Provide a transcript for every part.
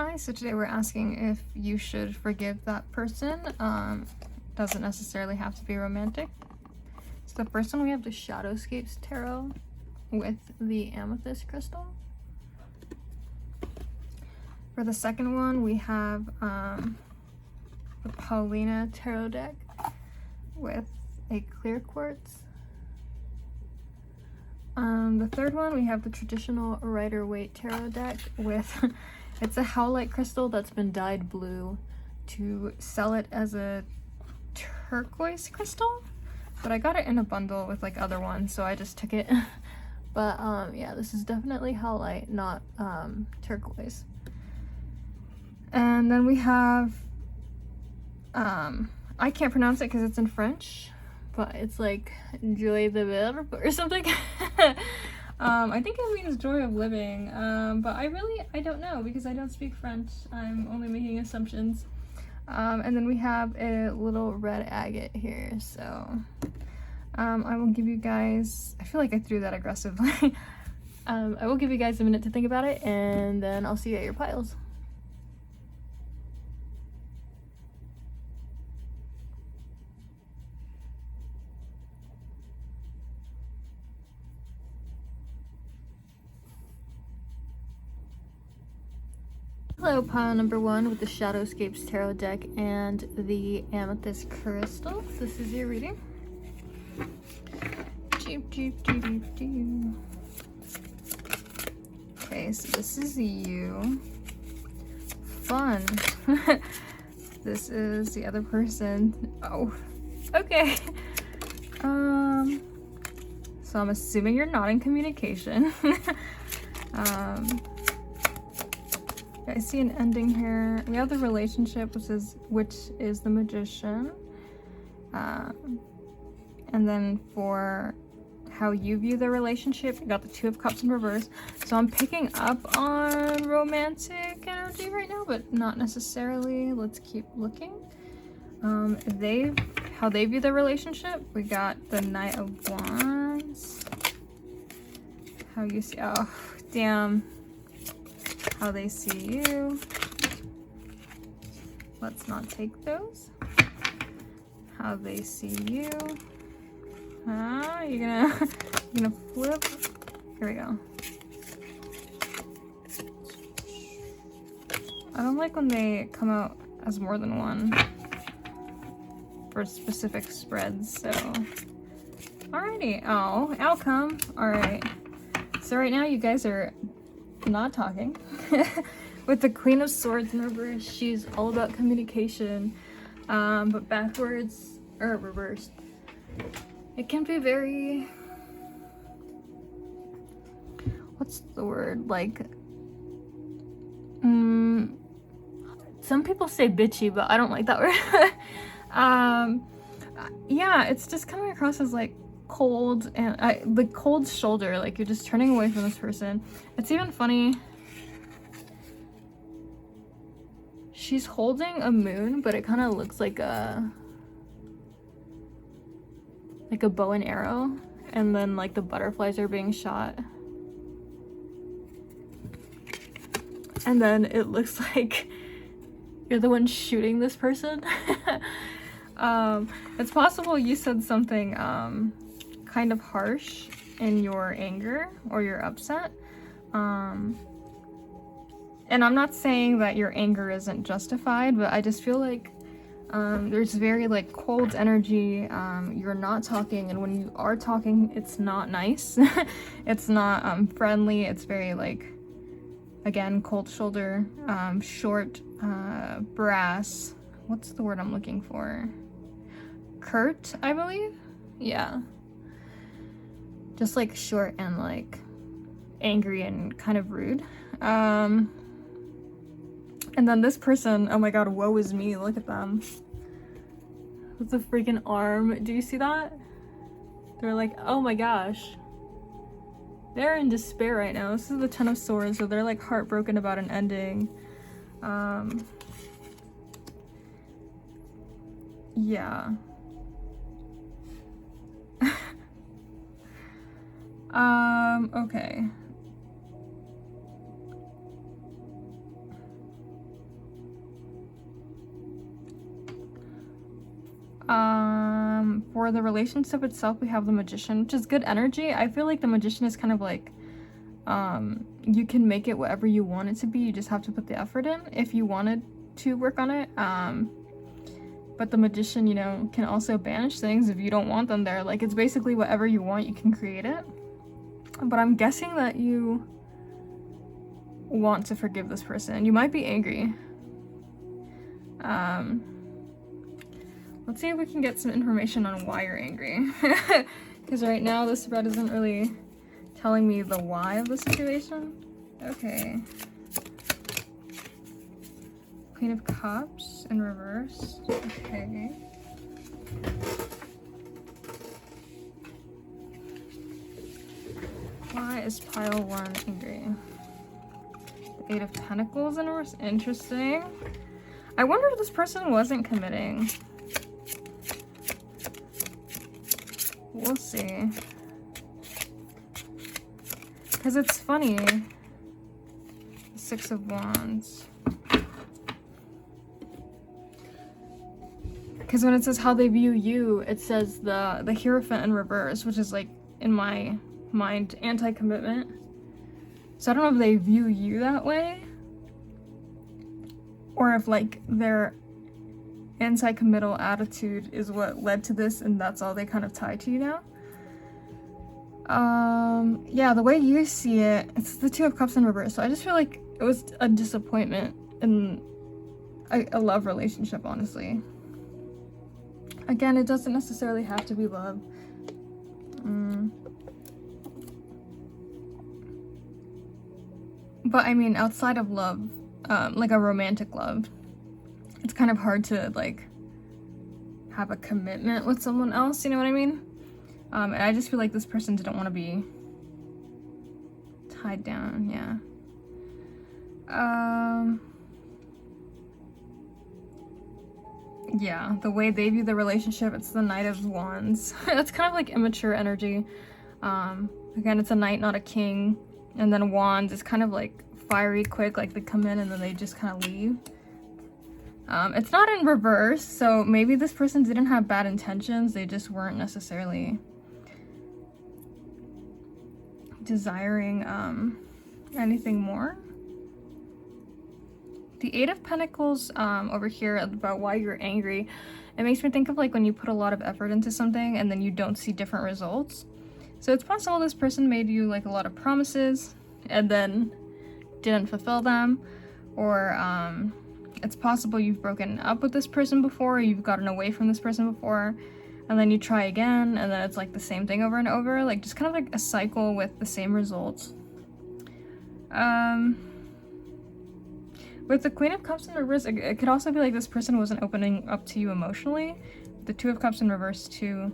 Hi, so today we're asking if you should forgive that person. Doesn't necessarily have to be romantic. So the first one, we have the Shadowscapes Tarot with the Amethyst Crystal. For the second one, we have the Paulina Tarot deck with a clear quartz. The third one, we have the traditional Rider-Waite Tarot deck with it's a howlite crystal that's been dyed blue to sell it as a turquoise crystal, but I got it in a bundle with like other ones, so I just took it. But yeah, this is definitely howlite, not turquoise. And then we have I can't pronounce it because it's in French, but it's like joie de vivre or something. I think it means joy of living, but I don't know because I don't speak French. I'm only making assumptions. And then we have a little red agate here, so I will give you guys, I feel like I threw that aggressively. I will give you guys a minute to think about it, and then I'll see you at your piles. Hello, pile number one with the Shadowscapes Tarot deck and the Amethyst Crystal. This is your reading. Okay, so this is you. Fun. This is the other person. Oh, okay. So I'm assuming you're not in communication. I see an ending here. We have the relationship, which is the Magician. And then for how you view the relationship, you got the Two of Cups in reverse. So I'm picking up on romantic energy right now, but not necessarily. Let's keep looking. How they view the relationship, we got the Knight of Wands. How you see, oh, damn. How they see you. Let's not take those. How they see you. You're gonna flip. Here we go. I don't like when they come out as more than one for specific spreads, so. Alrighty, oh, outcome. Alright. So right now you guys are not talking. With the Queen of Swords in reverse, she's all about communication, but backwards or reversed, it can be very, what's the word, like some people say bitchy, but I don't like that word. Yeah, it's just coming across as like cold, and the cold shoulder, like you're just turning away from this person. It's even funny, she's holding a moon, but it kind of looks like a bow and arrow, and then like the butterflies are being shot, and then it looks like you're the one shooting this person. It's possible you said something kind of harsh in your anger or your upset, and I'm not saying that your anger isn't justified, but I just feel like there's very like cold energy. You're not talking, and when you are talking, it's not nice. It's not friendly. It's very like, again, cold shoulder, short, brass. What's the word I'm looking for? Curt, I believe? Yeah. Just like short and like angry and kind of rude. And then this person, oh my god, woe is me, look at them. With a freaking arm. Do you see that? They're like, oh my gosh. They're in despair right now. This is the Ten of Swords, so they're like heartbroken about an ending. Yeah. Okay. for the relationship itself, we have the Magician, which is good energy. I feel like the Magician is kind of like, you can make it whatever you want it to be. You just have to put the effort in if you wanted to work on it. But the Magician, you know, can also banish things if you don't want them there. Like, it's basically whatever you want, you can create it. But I'm guessing that you want to forgive this person. You might be angry. Let's see if we can get some information on why you're angry. Because right now this spread isn't really telling me the why of the situation. Okay. Queen of Cups in reverse. Okay. Why is pile 1 angry? The 8 of Pentacles in reverse. Interesting. I wonder if this person wasn't committing. We'll see. Because it's funny. The 6 of Wands. Because when it says how they view you, it says the Hierophant in reverse, which is like, in my mind, anti-commitment. So I don't know if they view you that way, or if like their anti-committal attitude is what led to this and that's all they kind of tie to you now. Yeah, the way you see it, it's the 2 of Cups in reverse. So I just feel like it was a disappointment in a love relationship, honestly. Again, it doesn't necessarily have to be love. But I mean, outside of love, like a romantic love, it's kind of hard to like have a commitment with someone else, you know what I mean? And I just feel like this person didn't want to be tied down, yeah. Yeah, the way they view the relationship, it's the Knight of Wands. It's kind of like immature energy. Again, it's a knight, not a king. And then Wands is kind of like fiery, quick, like they come in and then they just kind of leave. It's not in reverse, so maybe this person didn't have bad intentions. They just weren't necessarily desiring anything more. The 8 of Pentacles over here about why you're angry, it makes me think of like when you put a lot of effort into something and then you don't see different results. So it's possible this person made you like a lot of promises and then didn't fulfill them, or it's possible you've broken up with this person before, or you've gotten away from this person before, and then you try again and then it's like the same thing over and over, like just kind of like a cycle with the same results. With the Queen of Cups in reverse, it could also be like this person wasn't opening up to you emotionally. The 2 of Cups in reverse too.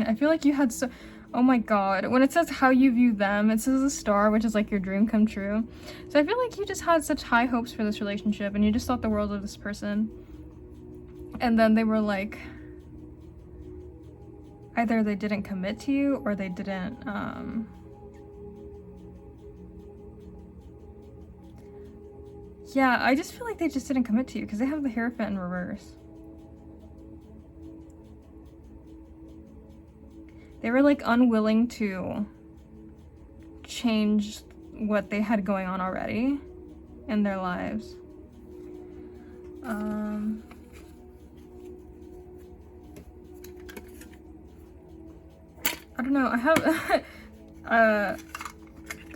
I feel like you had so... Oh my god. When it says how you view them, it says a star, which is like your dream come true. So I feel like you just had such high hopes for this relationship and you just thought the world of this person. And then they were like... either they didn't commit to you or they didn't... Yeah, I just feel like they just didn't commit to you because they have the Hierophant in reverse. They were like unwilling to change what they had going on already in their lives. I don't know, I have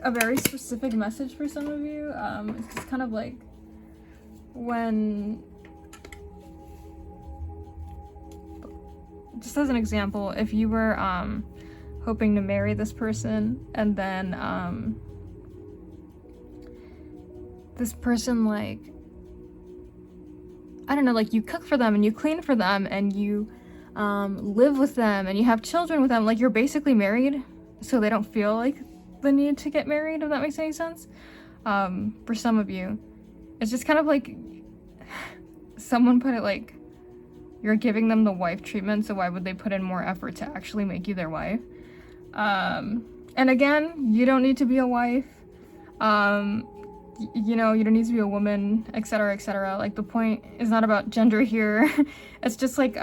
a very specific message for some of you. It's just kind of like when, just as an example, if you were hoping to marry this person and then this person, like, I don't know, like you cook for them and you clean for them and you live with them and you have children with them, like you're basically married, so they don't feel like the need to get married, if that makes any sense. For some of you, it's just kind of like someone put it like you're giving them the wife treatment, so why would they put in more effort to actually make you their wife? And again, you don't need to be a wife, you know, you don't need to be a woman, etc., etc. Like the point is not about gender here. It's just like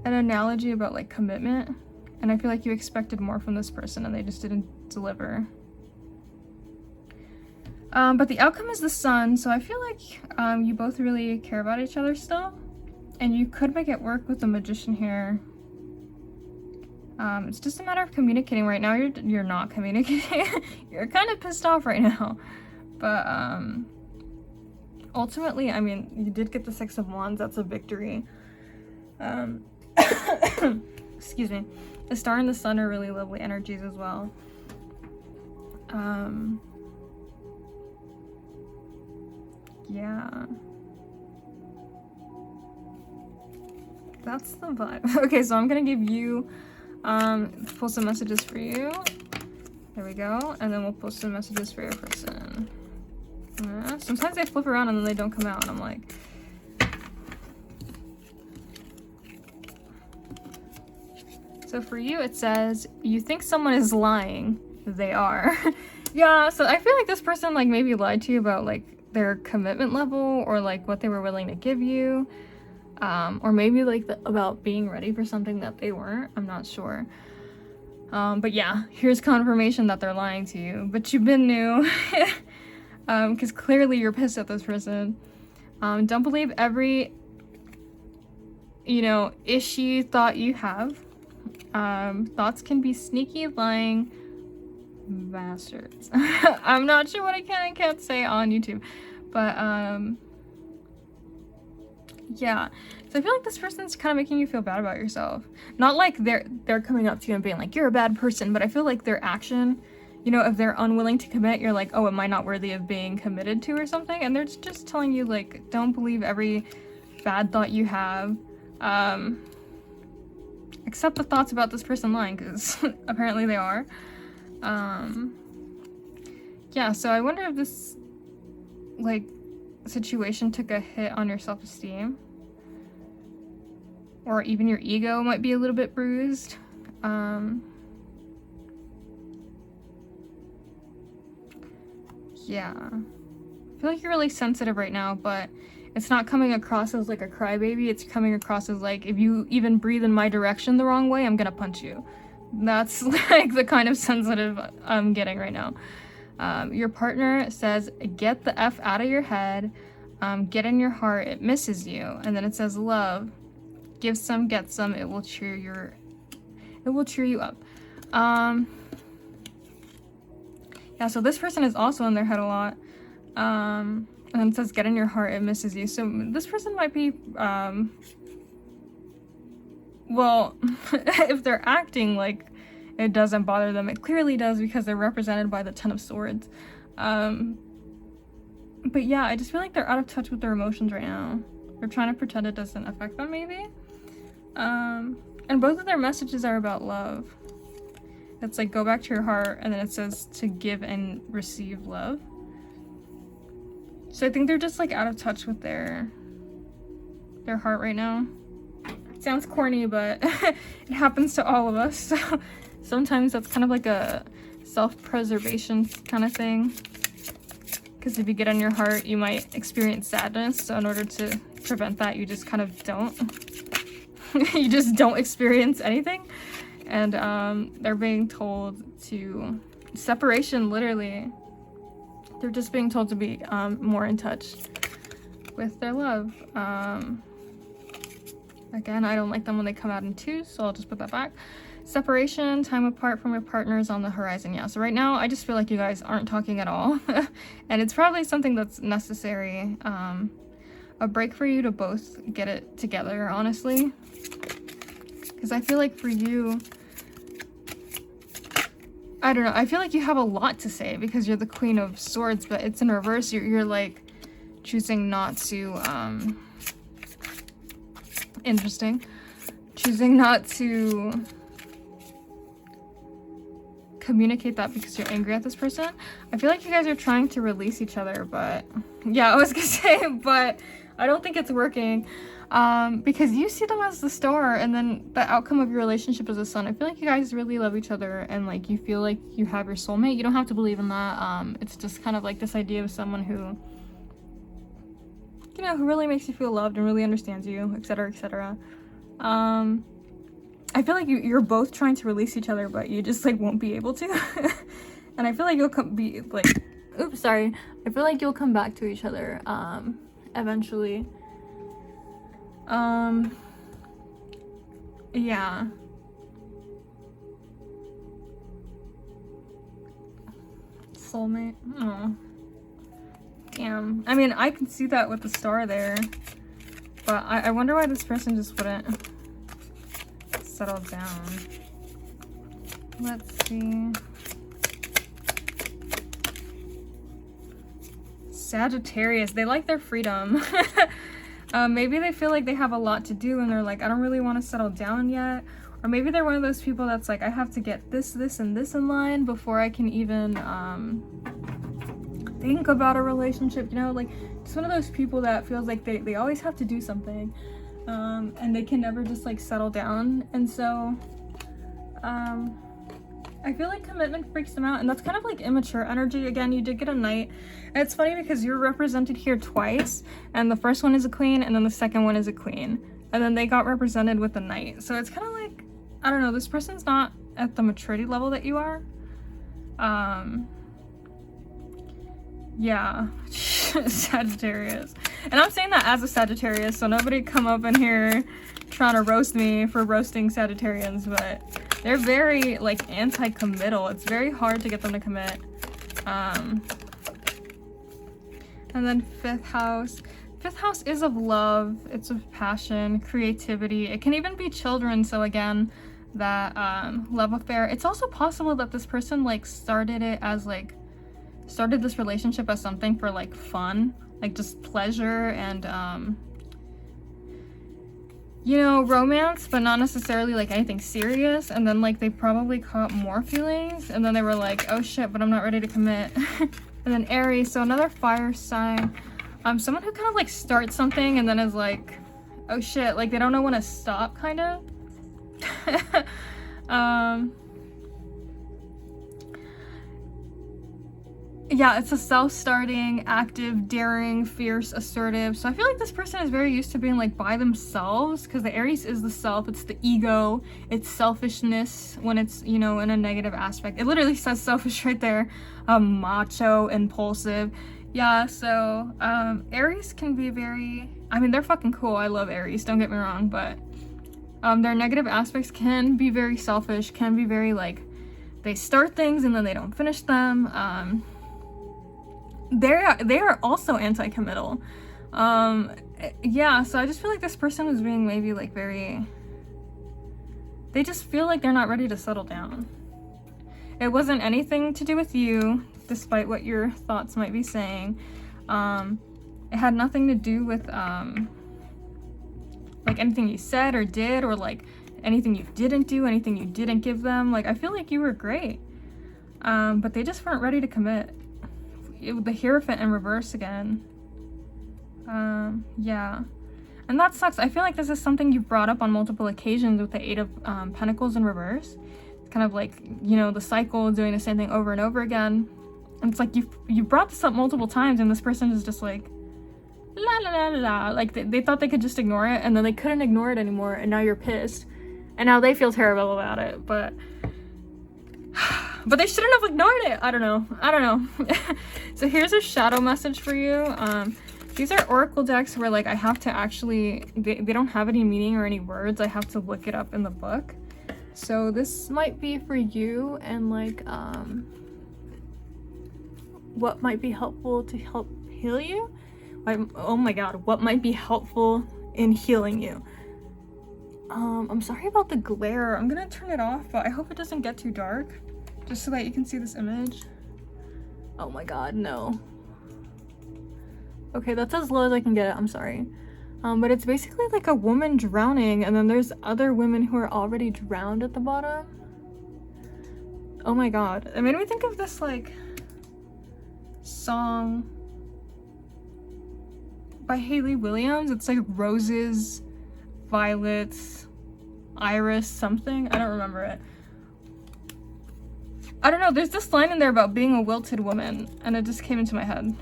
an analogy about like commitment, and I feel like you expected more from this person and they just didn't deliver. But the outcome is the Sun, so I feel like you both really care about each other still, and you could make it work with the Magician here. It's just a matter of communicating right now. You're not communicating. You're kind of pissed off right now, but ultimately, I mean, you did get the Six of Wands. That's a victory. Excuse me. The Star and the Sun are really lovely energies as well. Yeah. That's the vibe. Okay, so I'm gonna give you, pull some messages for you. There we go. And then we'll pull some messages for your person. Sometimes they flip around and then they don't come out, and I'm like... So for you, it says, you think someone is lying. They are. Yeah, so I feel like this person, like, maybe lied to you about, like, their commitment level, or, like, what they were willing to give you. Or maybe, like, about being ready for something that they weren't. I'm not sure. But yeah, here's confirmation that they're lying to you. But you've been new. Because clearly you're pissed at this person. Don't believe every, you know, issue thought you have. Thoughts can be sneaky, lying bastards. I'm not sure what I can and can't say on YouTube, but yeah. So I feel like this person's kind of making you feel bad about yourself. Not like they're coming up to you and being like, you're a bad person, but I feel like their action, you know, if they're unwilling to commit, you're like, oh, am I not worthy of being committed to or something? And they're just telling you, like, don't believe every bad thought you have. Except the thoughts about this person lying, because apparently they are. Yeah, so I wonder if this, like, situation took a hit on your self-esteem. Or even your ego might be a little bit bruised. Yeah. I feel like you're really sensitive right now, but it's not coming across as like a crybaby. It's coming across as like, if you even breathe in my direction the wrong way, I'm gonna punch you. That's like the kind of sensitive I'm getting right now. Your partner says, get the F out of your head. Get in your heart. It misses you. And then it says, love. Give some, get some. It will cheer you up. Yeah, so this person is also in their head a lot. And then it says, get in your heart, it misses you. So this person might be, well, if they're acting like it doesn't bother them, it clearly does, because they're represented by the Ten of Swords. But yeah, I just feel like they're out of touch with their emotions right now. They're trying to pretend it doesn't affect them, maybe. And both of their messages are about love. It's like, go back to your heart, and then it says to give and receive love. So I think they're just like out of touch with their heart right now. It sounds corny, but it happens to all of us. So sometimes that's kind of like a self-preservation kind of thing. Because if you get on your heart, you might experience sadness. So in order to prevent that, you just kind of don't. You just don't experience anything. And they're being told to... Separation, literally. They're just being told to be more in touch with their love. Again, I don't like them when they come out in twos, so I'll just put that back. Separation, time apart from your partners on the horizon. Yeah, so right now, I just feel like you guys aren't talking at all. And it's probably something that's necessary. A break for you to both get it together, honestly. Because I feel like for you... I don't know, I feel like you have a lot to say because you're the Queen of Swords, but it's in reverse. You're like choosing not to, interesting. Choosing not to communicate that because you're angry at this person. I feel like you guys are trying to release each other, but yeah, I was gonna say, but I don't think it's working. Because you see them as the star, and then the outcome of your relationship is the sun. I feel like you guys really love each other, and like you feel like you have your soulmate. You don't have to believe in that. It's just kind of like this idea of someone who, you know, who really makes you feel loved and really understands you, etc., etc. I feel like you're both trying to release each other, but you just like won't be able to. And I feel like you'll be like, oops, sorry. I feel like you'll come back to each other eventually. Yeah. Soulmate. Oh. Damn. I mean, I can see that with the star there. But I wonder why this person just wouldn't settle down. Let's see. Sagittarius. They like their freedom. Maybe they feel like they have a lot to do and they're like, I don't really want to settle down yet. Or maybe they're one of those people that's like, I have to get this, this, and this in line before I can even think about a relationship, you know? Like, it's one of those people that feels like they always have to do something. And they can never just like settle down. And so, I feel like commitment freaks them out, and that's kind of like immature energy. Again, you did get a knight. And it's funny because you're represented here twice, and the first one is a queen, and then the second one is a queen. And then they got represented with a knight. So it's kind of like, I don't know, this person's not at the maturity level that you are. Yeah, Sagittarius. And I'm saying that as a Sagittarius, so nobody come up in here trying to roast me for roasting Sagittarians, but they're very like anti-committal. It's very hard to get them to commit. And then fifth house. Fifth house is of love. It's of passion, creativity. It can even be children. So again, that love affair. It's also possible that this person like started this relationship as something for like fun, like just pleasure and you know, romance, but not necessarily like anything serious. And then like they probably caught more feelings, and then they were like, oh shit, but I'm not ready to commit. And then Aries, so another fire sign. Someone who kind of like starts something and then is like, oh shit, like they don't know when to stop, kind of. Yeah, it's a self-starting, active, daring, fierce, assertive. So I feel like this person is very used to being like by themselves, because the Aries is the self, it's the ego, it's selfishness when it's, you know, in a negative aspect. It literally says selfish right there. Macho, impulsive. Yeah, so Aries can be very, I mean, they're fucking cool. I love Aries, don't get me wrong, but their negative aspects can be very selfish, can be very like, they start things and then they don't finish them. They are also anti-committal. Yeah, so I just feel like this person was being maybe like very, they just feel like they're not ready to settle down. It wasn't anything to do with you, despite what your thoughts might be saying. It had nothing to do with like anything you said or did, or like anything you didn't do, anything you didn't give them. Like, I feel like you were great, but they just weren't ready to commit. The Hierophant in reverse again. Yeah, and that sucks. I feel like this is something you've brought up on multiple occasions with the Eight of Pentacles in reverse. It's kind of like, you know, the cycle, doing the same thing over and over again. And it's like you brought this up multiple times, and this person is just like, la la la la la. Like they thought they could just ignore it, and then they couldn't ignore it anymore, and now you're pissed, and now they feel terrible about it. But they shouldn't have ignored it. I don't know. So here's a shadow message for you. These are oracle decks where like I have to actually, they don't have any meaning or any words. I have to look it up in the book. So this might be for you, and like what might be helpful to help heal you. Oh my god, what might be helpful in healing you. I'm sorry about the glare. I'm gonna turn it off, but I hope it doesn't get too dark, just so that you can see this image. Oh my god, no. Okay, that's as low as I can get it. I'm sorry. But it's basically like a woman drowning, and then there's other women who are already drowned at the bottom. Oh my god. It made me think of this like song by Hayley Williams. It's like roses, violets, iris, something. I don't remember it. I don't know, there's this line in there about being a wilted woman, and it just came into my head.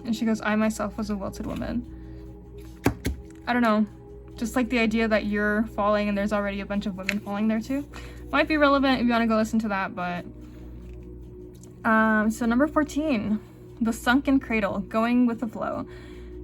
And she goes, I myself was a wilted woman. I don't know. Just like the idea that you're falling and there's already a bunch of women falling there too. Might be relevant if you want to go listen to that, but... so number 14, the sunken cradle, going with the flow.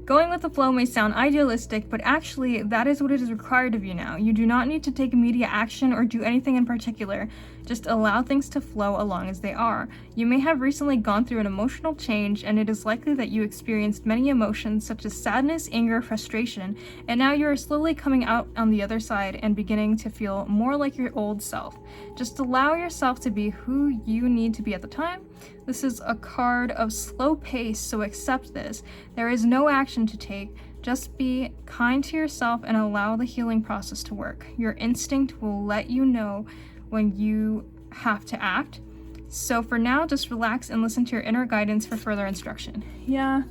Going with the flow may sound idealistic, but actually that is what is required of you now. You do not need to take immediate action or do anything in particular. Just allow things to flow along as they are. You may have recently gone through an emotional change, and it is likely that you experienced many emotions such as sadness, anger, frustration, and now you are slowly coming out on the other side and beginning to feel more like your old self. Just allow yourself to be who you need to be at the time. This is a card of slow pace, so accept this. There is no action to take. Just be kind to yourself and allow the healing process to work. Your instinct will let you know when you have to act. So for now, just relax and listen to your inner guidance for further instruction. Yeah,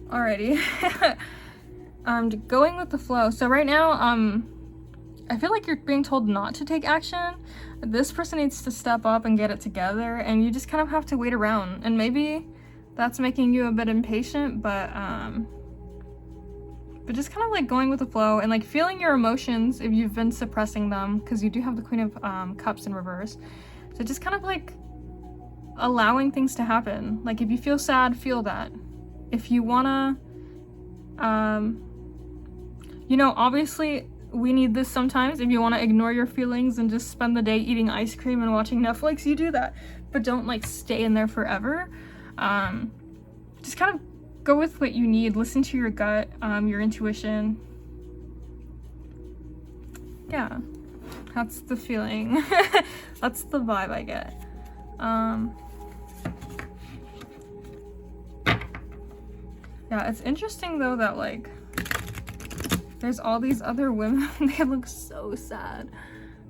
alrighty. Going with the flow. So right now, I feel like you're being told not to take action. This person needs to step up and get it together, and you just kind of have to wait around. And maybe that's making you a bit impatient, but just kind of like going with the flow and like feeling your emotions if you've been suppressing them, because you do have the Queen of Cups in reverse. So just kind of like allowing things to happen. Like if you feel sad, feel that. If you wanna, you know, obviously we need this sometimes. If you want to ignore your feelings and just spend the day eating ice cream and watching Netflix, you do that. But don't like stay in there forever. Just kind of go with what you need. Listen to your gut, your intuition. Yeah, that's the feeling. That's the vibe I get. Yeah, it's interesting though that like there's all these other women. They look so sad.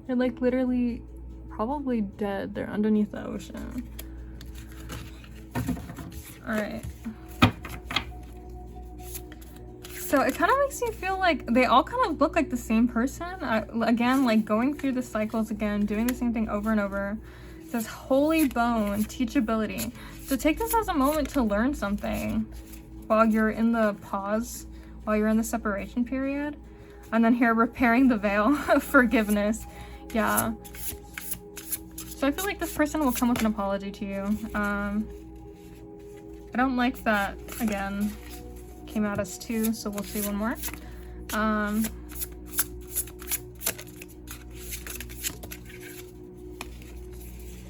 They're like literally probably dead. They're underneath the ocean. Alright. So it kind of makes me feel like they all kind of look like the same person. Again, like going through the cycles again, doing the same thing over and over. It says holy bone, teachability. So take this as a moment to learn something while you're in the pause, while you're in the separation period. And then here, repairing the veil, forgiveness. Yeah. So I feel like this person will come with an apology to you. I don't like that, again, came out as 2, so we'll see one more.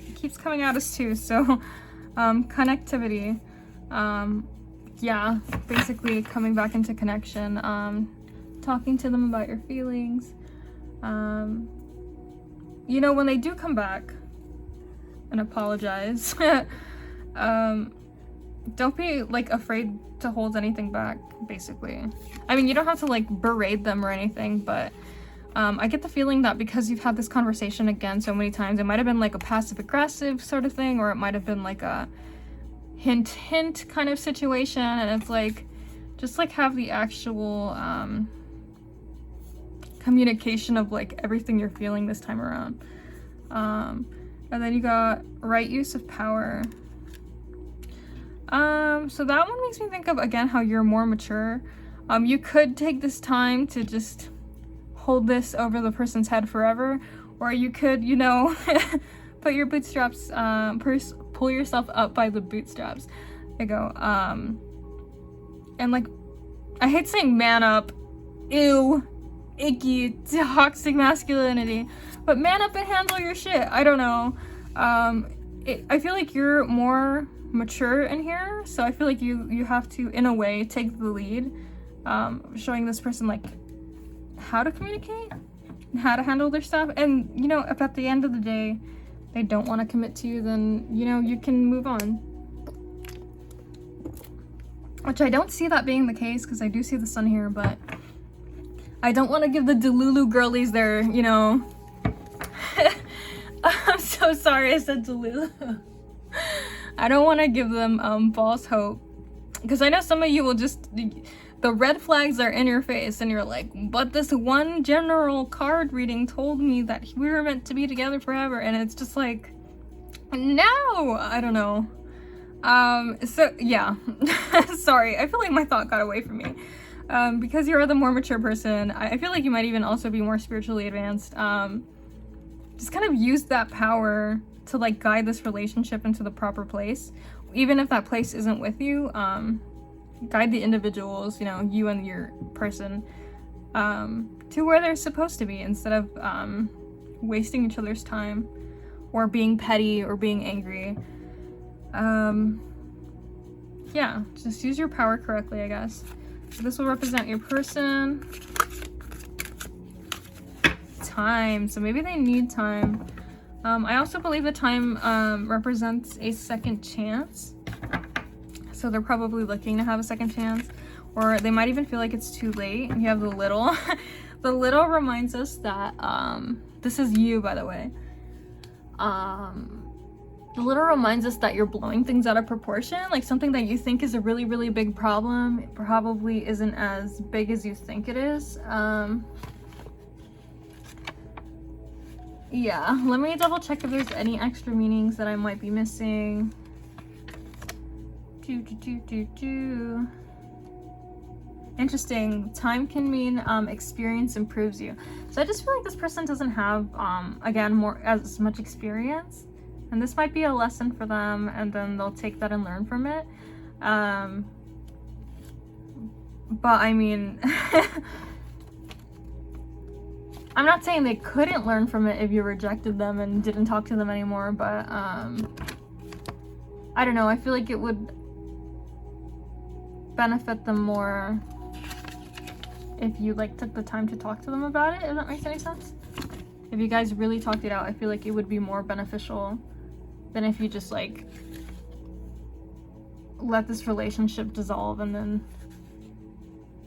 It keeps coming out as 2, so connectivity. Yeah, basically coming back into connection, talking to them about your feelings. You know, when they do come back and apologize, don't be like afraid to hold anything back, basically. I mean, you don't have to like berate them or anything, but I get the feeling that because you've had this conversation again so many times, it might have been like a passive aggressive sort of thing, or it might have been like a hint kind of situation, and it's like just like have the actual communication of like everything you're feeling this time around. And then you got right use of power. So that one makes me think of again how you're more mature. You could take this time to just hold this over the person's head forever, or you could, you know, put your bootstraps, pull yourself up by the bootstraps. I go, and like, I hate saying man up, ew, icky, toxic masculinity, but man up and handle your shit. I don't know. I feel like you're more mature in here, so I feel like you have to, in a way, take the lead, showing this person like how to communicate and how to handle their stuff. And you know, if at the end of the day they don't want to commit to you, then you know you can move on, which I don't see that being the case because I do see the sun here, but I don't want to give the Delulu girlies their, you know, I'm so sorry I said Delulu. I don't want to give them false hope, because I know some of you will just, the red flags are in your face and you're like, but this one general card reading told me that we were meant to be together forever, and it's just like, no, I don't know. So yeah, sorry, I feel like my thought got away from me. Because you're the more mature person, I feel like you might even also be more spiritually advanced. Just kind of use that power to like guide this relationship into the proper place, even if that place isn't with you. Guide the individuals, you know, you and your person, to where they're supposed to be, instead of wasting each other's time or being petty or being angry. Yeah, just use your power correctly, I guess. So this will represent your person. Time, so maybe they need time. I also believe the time represents a second chance. So they're probably looking to have a second chance, or they might even feel like it's too late. You have the little. The little reminds us that, this is you, by the way. The little reminds us that you're blowing things out of proportion. Like something that you think is a really, really big problem, it probably isn't as big as you think it is. Yeah, let me double check if there's any extra meanings that I might be missing. Interesting. Time can mean experience improves you. So I just feel like this person doesn't have, again, as much experience. And this might be a lesson for them, and then they'll take that and learn from it. But I mean, I'm not saying they couldn't learn from it if you rejected them and didn't talk to them anymore, but I don't know, I feel like it would benefit them more if you like took the time to talk to them about it, if that makes any sense. If you guys really talked it out, I feel like it would be more beneficial than if you just like let this relationship dissolve and then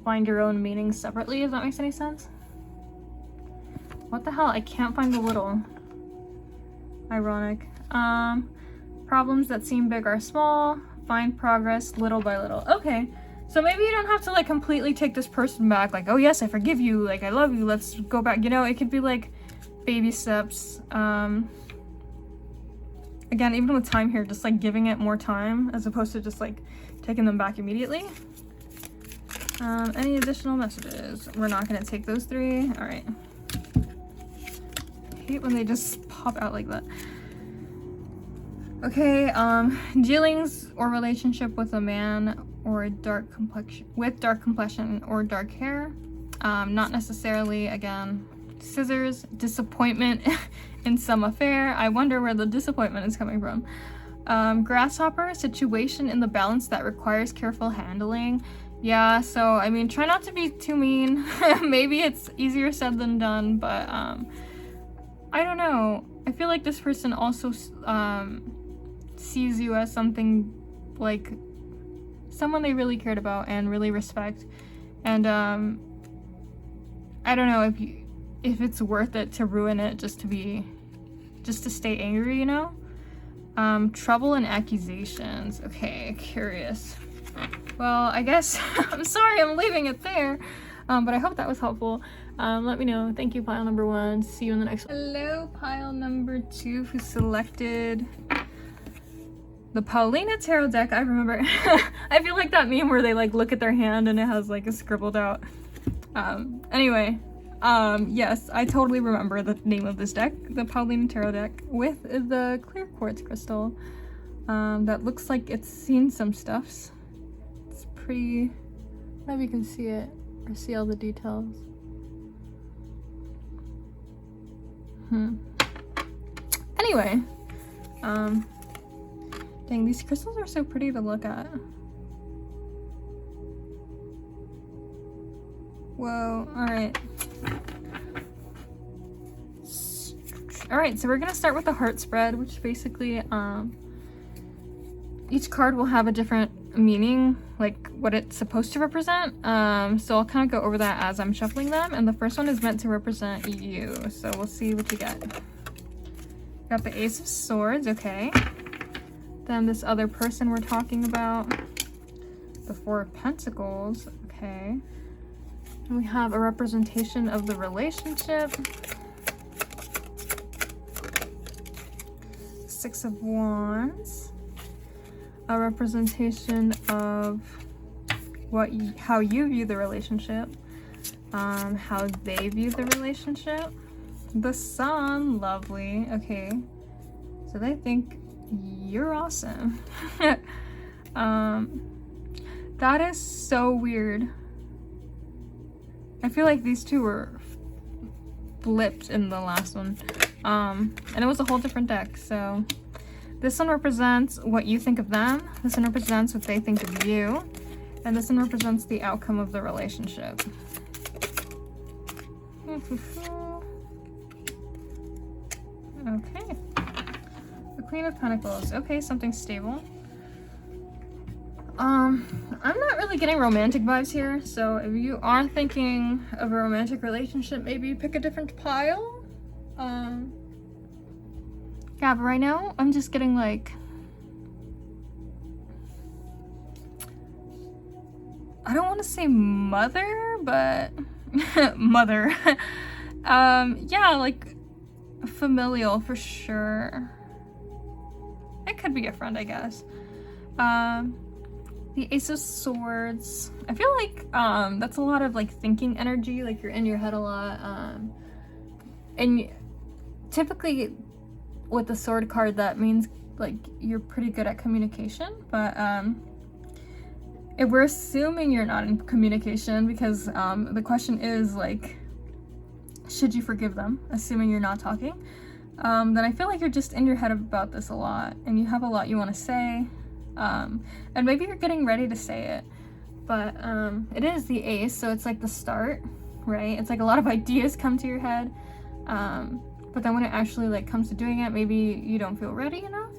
find your own meanings separately, if that makes any sense. What the hell? I can't find the little. Ironic. Problems that seem big are small. Find progress little by little. Okay. So maybe you don't have to like completely take this person back. Like, oh yes, I forgive you. Like, I love you. Let's go back. You know, it could be like baby steps. Again, even with time here, just like giving it more time as opposed to just like taking them back immediately. Any additional messages? We're not going to take those 3. All right. I hate when they just pop out like that. Okay, dealings or relationship with a man or a dark complexion or dark hair. Not necessarily, again, scissors. Disappointment in some affair. I wonder where the disappointment is coming from. Grasshopper, situation in the balance that requires careful handling. Yeah, so I mean, try not to be too mean. Maybe it's easier said than done, but I don't know. I feel like this person also sees you as something like someone they really cared about and really respect, and I don't know if it's worth it to ruin it just to stay angry, you know. Trouble and accusations. Okay, curious. Well, I guess I'm sorry I'm leaving it there, but I hope that was helpful. Let me know. Thank you, pile number 1. See you in the next one. Hello, pile number 2, who selected the Paulina Tarot deck. I remember. I feel like that meme where they like look at their hand and it has like a scribbled out. Anyway, yes, I totally remember the name of this deck, the Paulina Tarot deck, with the clear quartz crystal. That looks like it's seen some stuffs. It's pretty. I don't know if you can see it or see all the details. Anyway, dang, these crystals are so pretty to look at. Whoa, alright. Alright, so we're gonna start with the heart spread, which basically, each card will have a different meaning, like what it's supposed to represent. So I'll kind of go over that as I'm shuffling them, and the first one is meant to represent you, so we'll see what you get. Got the Ace of Swords, okay. Then this other person we're talking about, the Four of Pentacles, okay. And we have a representation of the relationship. Six of Wands. a representation of how you view the relationship, how they view the relationship. The Sun, lovely. Okay, so they think you're awesome. That is so weird. I feel like these two were flipped in the last one, and it was a whole different deck. So this one represents what you think of them, this one represents what they think of you, and this one represents the outcome of the relationship. Okay, the Queen of Pentacles. Okay, something stable. I'm not really getting romantic vibes here, so if you are thinking of a romantic relationship, maybe pick a different pile. Yeah, but right now I'm just getting like, I don't want to say mother, but mother. Yeah, like familial for sure. It could be a friend, I guess. The Ace of Swords. I feel like that's a lot of like thinking energy, like you're in your head a lot. And typically with the sword card, that means like you're pretty good at communication, but if we're assuming you're not in communication, because the question is like, should you forgive them, assuming you're not talking, then I feel like you're just in your head about this a lot, and you have a lot you want to say, and maybe you're getting ready to say it, but it is the Ace, so it's like the start, right? It's like a lot of ideas come to your head, but then when it actually like comes to doing it, maybe you don't feel ready enough.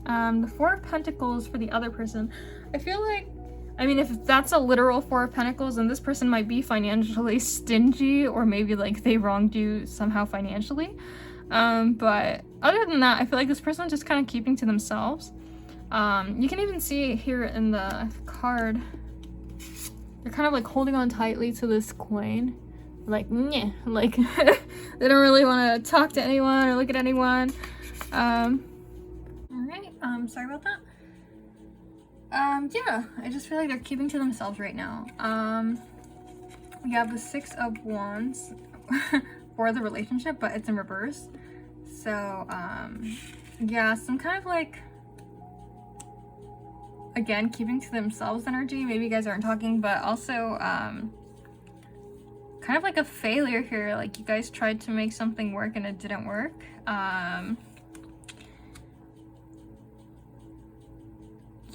The Four of Pentacles for the other person. I feel like, I mean, if that's a literal Four of Pentacles, then this person might be financially stingy, or maybe like they wronged you somehow financially. But other than that, I feel like this person is just kind of keeping to themselves. You can even see here in the card, they're kind of like holding on tightly to this coin. Like, nyeh, like they don't really want to talk to anyone or look at anyone. Alright, sorry about that. Yeah, I just feel like they're keeping to themselves right now. We have the Six of Wands for the relationship, but it's in reverse. So, yeah, some kind of like, again, keeping to themselves energy. Maybe you guys aren't talking, but also, kind of like a failure here. Like you guys tried to make something work and it didn't work.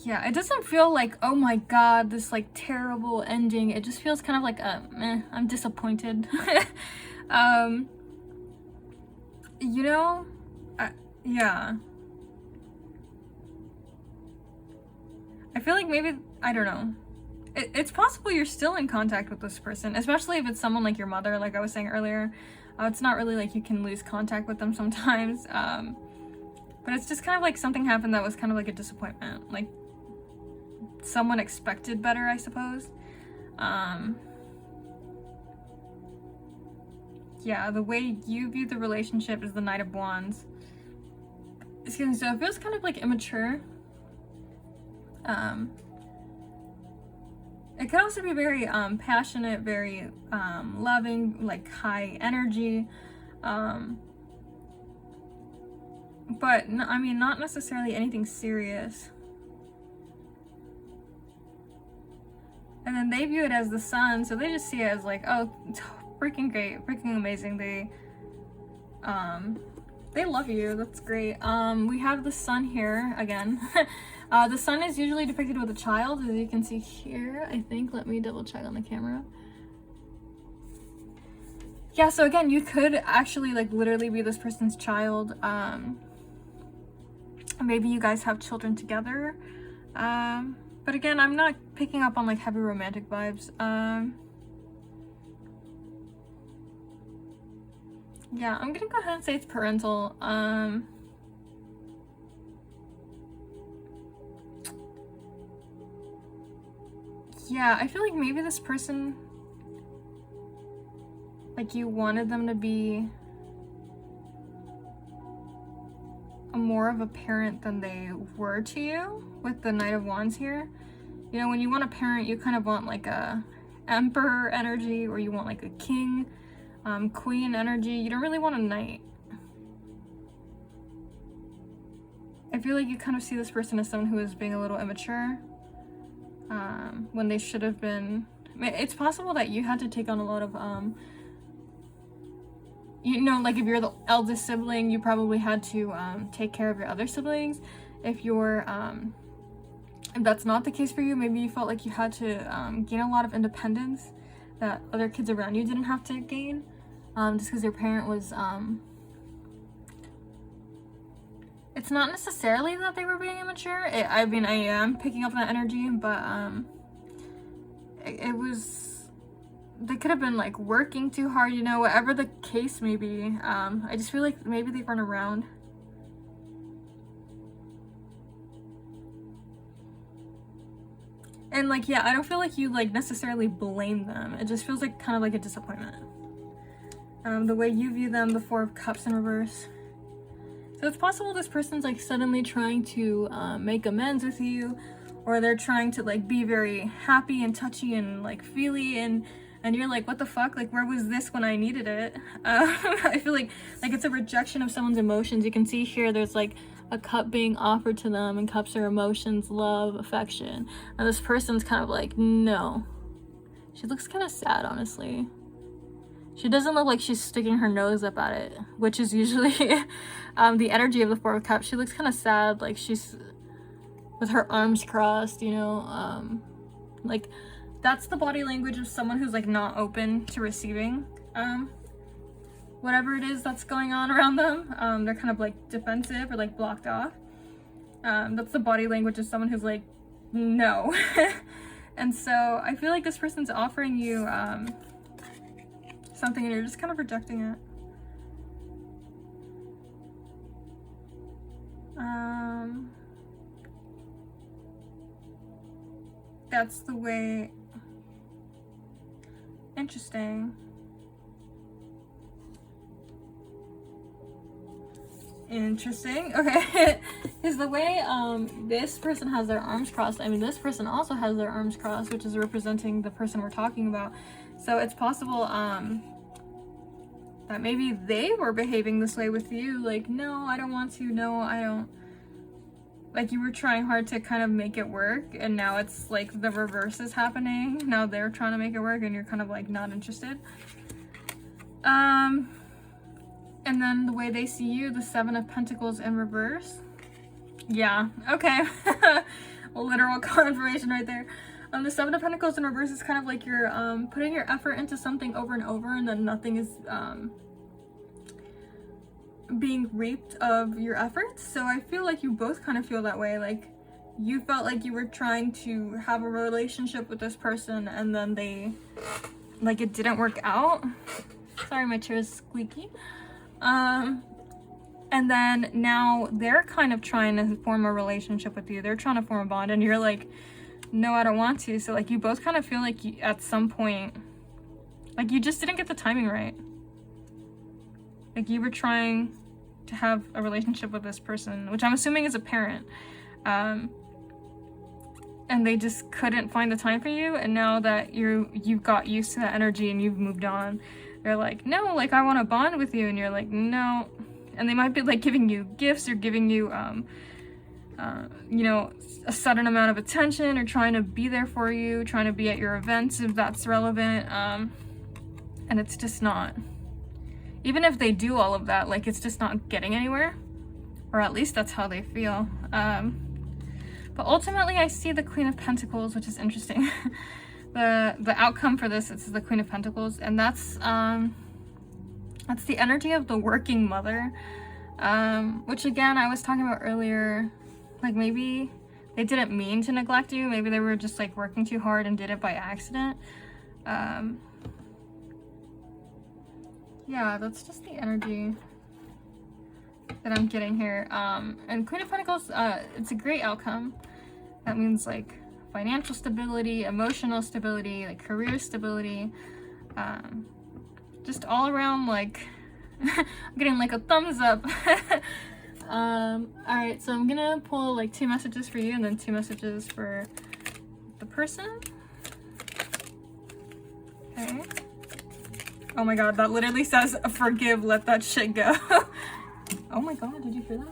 Yeah, it doesn't feel like, oh my god, this like terrible ending. It just feels kind of like I'm disappointed. You know, yeah, I feel like maybe, I don't know, it's possible you're still in contact with this person, especially if it's someone like your mother, like I was saying earlier. It's not really like you can lose contact with them sometimes, but it's just kind of like something happened that was kind of like a disappointment. Like someone expected better, I suppose. Yeah, the way you view the relationship is the Knight of Wands. So it feels kind of like immature. It could also be very passionate, very loving, like high energy, but I mean, not necessarily anything serious. And then they view it as the sun, so they just see it as like, oh, freaking great, freaking amazing. They love you. That's great. We have the sun here again. The sun is usually depicted with a child, as you can see here, I think. Let me double check on the camera. Yeah, so again, you could actually like literally be this person's child. Maybe you guys have children together. But again, I'm not picking up on like heavy romantic vibes. Yeah, I'm gonna go ahead and say it's parental. Yeah, I feel like maybe this person, like you wanted them to be more of a parent than they were to you with the Knight of Wands here. You know, when you want a parent, you kind of want like a emperor energy, or you want like a king, queen energy. You don't really want a knight. I feel like you kind of see this person as someone who is being a little immature, when they should have been. It's possible that you had to take on a lot of, you know, like if you're the eldest sibling, you probably had to take care of your other siblings. If you're, if that's not the case for you, maybe you felt like you had to gain a lot of independence that other kids around you didn't have to gain, just because your parent was, it's not necessarily that they were being immature. I mean, I am picking up that energy, but it was, they could have been like working too hard, you know, whatever the case may be. I just feel like maybe they run around. And like, yeah, I don't feel like you like necessarily blame them. It just feels like kind of like a disappointment. The way you view them, the Four of Cups in reverse. So it's possible this person's like suddenly trying to make amends with you, or they're trying to like be very happy and touchy and like feely, and you're like, what the fuck? Like, where was this when I needed it? I feel like it's a rejection of someone's emotions. You can see here there's like a cup being offered to them, and cups are emotions, love, affection. And this person's kind of like, no. She looks kind of sad, honestly. She doesn't look like she's sticking her nose up at it, which is usually the energy of the Four of Cups. She looks kind of sad, like she's with her arms crossed, you know, like that's the body language of someone who's like not open to receiving whatever it is that's going on around them. They're kind of like defensive or like blocked off. That's the body language of someone who's like, no. And so I feel like this person's offering you something and you're just kind of rejecting it. That's the way. Interesting. Interesting. Okay. Is the way this person has their arms crossed. I mean, this person also has their arms crossed, which is representing the person we're talking about. So it's possible that maybe they were behaving this way with you, like, no, I don't want to, no, I don't. Like, you were trying hard to kind of make it work, and now it's like the reverse is happening. Now they're trying to make it work and you're kind of like not interested. And then the way they see you, the Seven of Pentacles in reverse. Yeah, okay. Literal confirmation right there. The Seven of Pentacles in reverse is kind of like you're putting your effort into something over and over, and then nothing is being reaped of your efforts. So I feel like you both kind of feel that way. Like, you felt like you were trying to have a relationship with this person, and then they, like, it didn't work out. Sorry, my chair is squeaky. And then now they're kind of trying to form a relationship with you. They're trying to form a bond, and you're like, no, I don't want to. So like, you both kind of feel like you, at some point, like you just didn't get the timing right. Like, you were trying to have a relationship with this person, which I'm assuming is a parent, and they just couldn't find the time for you. And now that you've got used to that energy and you've moved on, they're like, no, like, I want to bond with you. And you're like, no. And they might be like giving you gifts, or giving you you know, a sudden amount of attention, or trying to be there for you, trying to be at your events if that's relevant, and it's just not. Even if they do all of that, like, it's just not getting anywhere, or at least that's how they feel. But ultimately, I see the Queen of Pentacles, which is interesting. The outcome for this is the Queen of Pentacles, and that's the energy of the working mother, which again I was talking about earlier. Like, maybe they didn't mean to neglect you. Maybe they were just like working too hard and did it by accident. Yeah, that's just the energy that I'm getting here. And Queen of Pentacles, it's a great outcome. That means like financial stability, emotional stability, like career stability, just all around, like, I'm getting like a thumbs up. Alright, so I'm gonna pull like 2 messages for you and then 2 messages for the person. Okay. Oh my god, that literally says, forgive, let that shit go. Oh my god, did you hear that?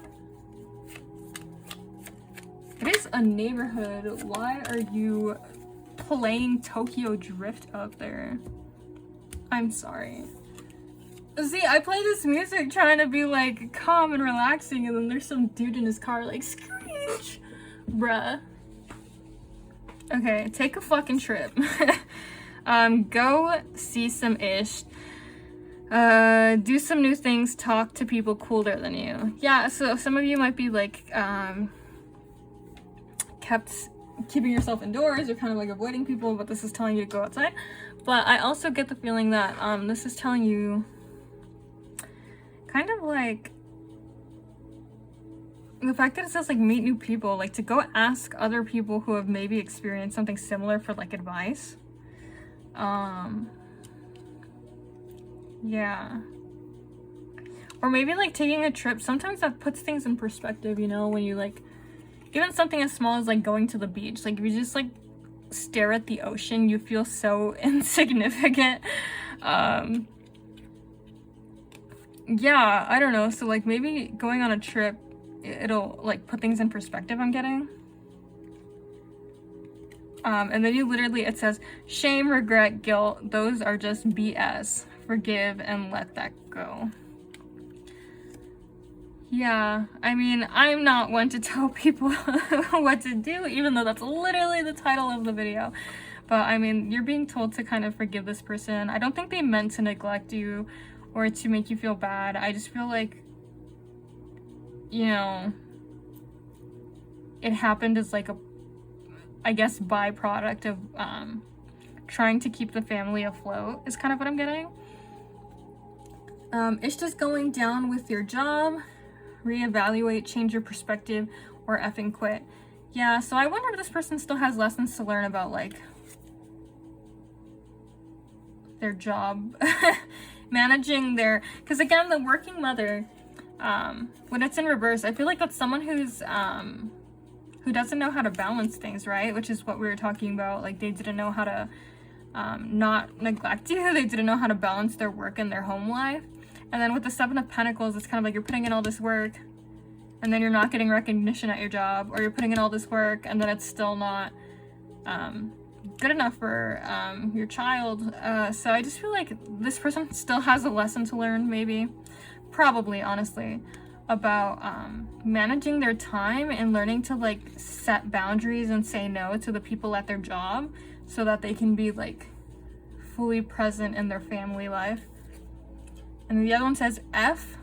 It is a neighborhood. Why are you playing Tokyo Drift out there? I'm sorry. See, I play this music trying to be like calm and relaxing, and then there's some dude in his car like, screech! Bruh. Okay, take a fucking trip. Go see some ish. Do some new things, talk to people cooler than you. Yeah, so some of you might be like, keeping yourself indoors, you're kind of like avoiding people, but this is telling you to go outside. But I also get the feeling that this is telling you kind of like the fact that it says like meet new people, like to go ask other people who have maybe experienced something similar for like advice. Yeah. Or maybe like taking a trip. Sometimes that puts things in perspective, you know, when you like, even something as small as like going to the beach. Like if you just like stare at the ocean, you feel so insignificant. Yeah, I don't know. So like maybe going on a trip, it'll like put things in perspective, I'm getting. And then you literally, it says, shame, regret, guilt, those are just BS. Forgive and let that go. Yeah, I mean, I'm not one to tell people what to do, even though that's literally the title of the video. But I mean, you're being told to kind of forgive this person. I don't think they meant to neglect you or to make you feel bad. I just feel like, you know, it happened as like a, I guess, byproduct of trying to keep the family afloat is kind of what I'm getting. It's just going down with your job, reevaluate, change your perspective, or effing quit. Yeah, so I wonder if this person still has lessons to learn about like their job, managing their, because again, the working mother, when it's in reverse, I feel like that's someone who's who doesn't know how to balance things, right? Which is what we were talking about. Like they didn't know how to not neglect you. They didn't know how to balance their work and their home life. And then with the 7 of Pentacles, it's kind of like you're putting in all this work and then you're not getting recognition at your job, or you're putting in all this work and then it's still not good enough for your child. So I just feel like this person still has a lesson to learn, maybe, probably, honestly, about managing their time and learning to like set boundaries and say no to the people at their job so that they can be like fully present in their family life. And the other one says, F,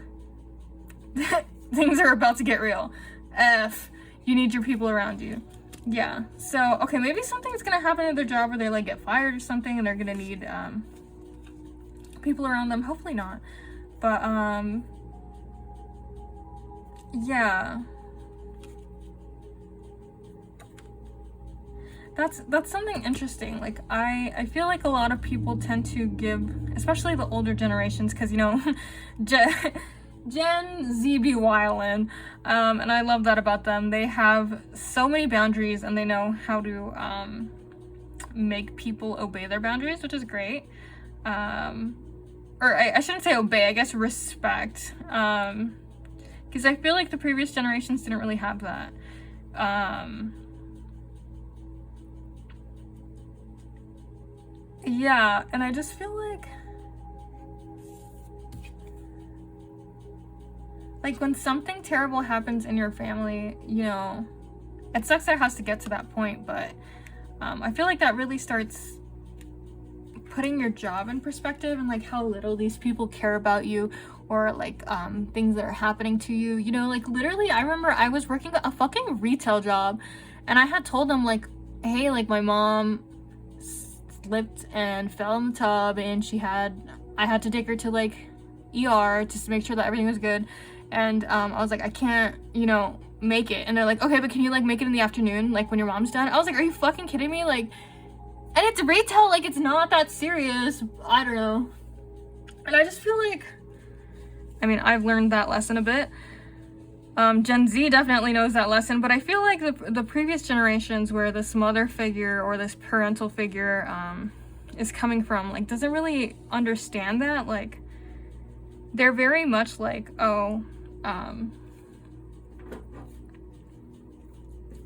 things are about to get real. F, you need your people around you. Yeah, so, okay, maybe something's gonna happen at their job where they like get fired or something and they're gonna need people around them. Hopefully not. But, yeah. That's something interesting. Like I feel like a lot of people tend to give, especially the older generations, because you know, Gen Z be wildin', and I love that about them. They have so many boundaries and they know how to make people obey their boundaries, which is great. Or I shouldn't say obey, I guess respect. Because I feel like the previous generations didn't really have that. Yeah, and I just feel like when something terrible happens in your family, you know, it sucks that it has to get to that point, but I feel like that really starts putting your job in perspective and like how little these people care about you, or like things that are happening to you, you know. Like literally, I remember I was working a fucking retail job and I had told them like, hey, like my mom slipped and fell in the tub and I had to take her to like ER just to make sure that everything was good. And I was like, I can't, you know, make it. And they're like, okay, but can you like make it in the afternoon, like when your mom's done? I was like, are you fucking kidding me? Like, and it's retail, like it's not that serious. I don't know. And I just feel like, I mean, I've learned that lesson a bit, Gen Z definitely knows that lesson, but I feel like the previous generations where this mother figure or this parental figure is coming from, like, doesn't really understand that. Like, they're very much like, oh,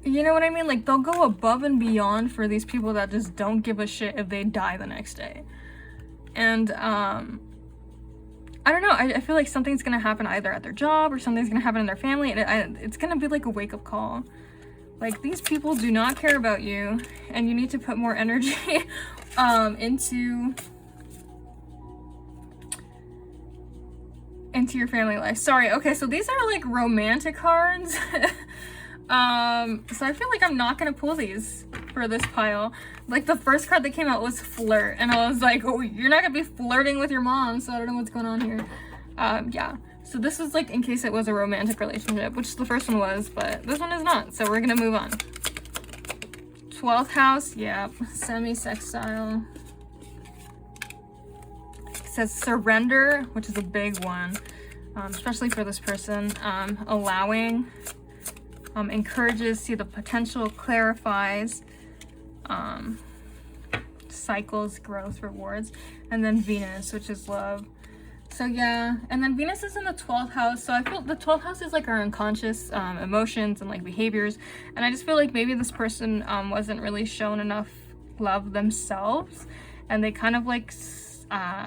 you know what I mean? Like, they'll go above and beyond for these people that just don't give a shit if they die the next day. And, I don't know, I feel like something's gonna happen either at their job or something's gonna happen in their family, and it's gonna be like a wake-up call. Like, these people do not care about you, and you need to put more energy into your family life. Sorry, okay, so these are like romantic cards. So I feel like I'm not gonna pull these for this pile. Like, the first card that came out was flirt, and I was like, oh, you're not gonna be flirting with your mom, so I don't know what's going on here. Yeah, so this is like in case it was a romantic relationship, which the first one was, but this one is not, so we're gonna move on. 12th house, yep, semi-sextile. It says surrender, which is a big one, especially for this person. Allowing, encourages, see the potential, clarifies, cycles, growth, rewards, and then Venus, which is love. So yeah, and then Venus is in the 12th house, so I feel the 12th house is like our unconscious emotions and like behaviors, and I just feel like maybe this person wasn't really shown enough love themselves, and they kind of like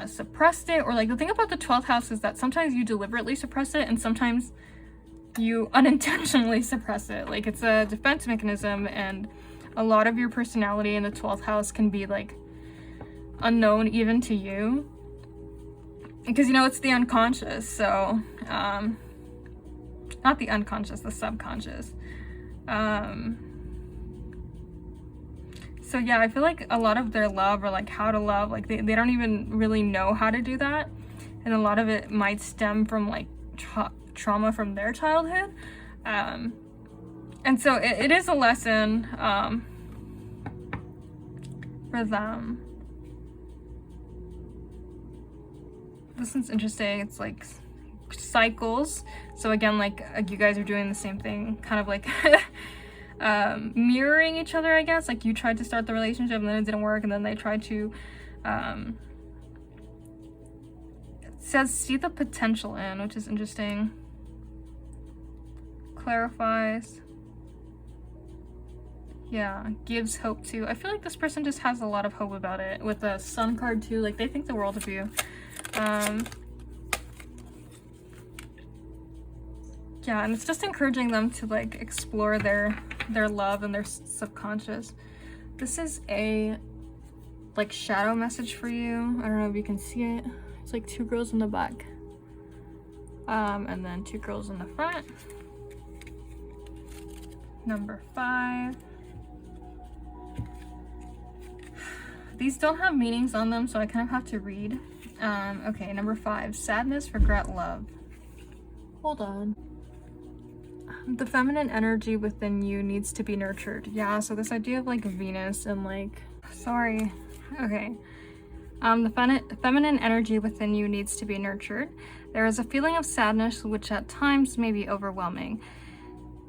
suppressed it. Or like, the thing about the 12th house is that sometimes you deliberately suppress it and sometimes you unintentionally suppress it. Like, it's a defense mechanism, and a lot of your personality in the 12th house can be like unknown even to you, because, you know, it's the unconscious. So not the unconscious, the subconscious. So yeah, I feel like a lot of their love, or like how to love, like they don't even really know how to do that, and a lot of it might stem from like trauma from their childhood. And so it is a lesson for them. This one's interesting. It's like cycles. So again, like you guys are doing the same thing, kind of like mirroring each other, I guess. Like, you tried to start the relationship and then it didn't work, and then they tried to it says see the potential in, which is interesting. Clarifies. Yeah, gives hope too. I feel like this person just has a lot of hope about it. With the Sun card too, like they think the world of you. Yeah, and it's just encouraging them to like explore their love and their subconscious. This is a like shadow message for you. I don't know if you can see it. It's like 2 girls in the back, and then 2 girls in the front. Number 5. These don't have meanings on them, so I kind of have to read. Okay, number 5, sadness, regret, love. Hold on. The feminine energy within you needs to be nurtured. Yeah, so this idea of like Venus and like, sorry. Okay. The feminine energy within you needs to be nurtured. There is a feeling of sadness which at times may be overwhelming.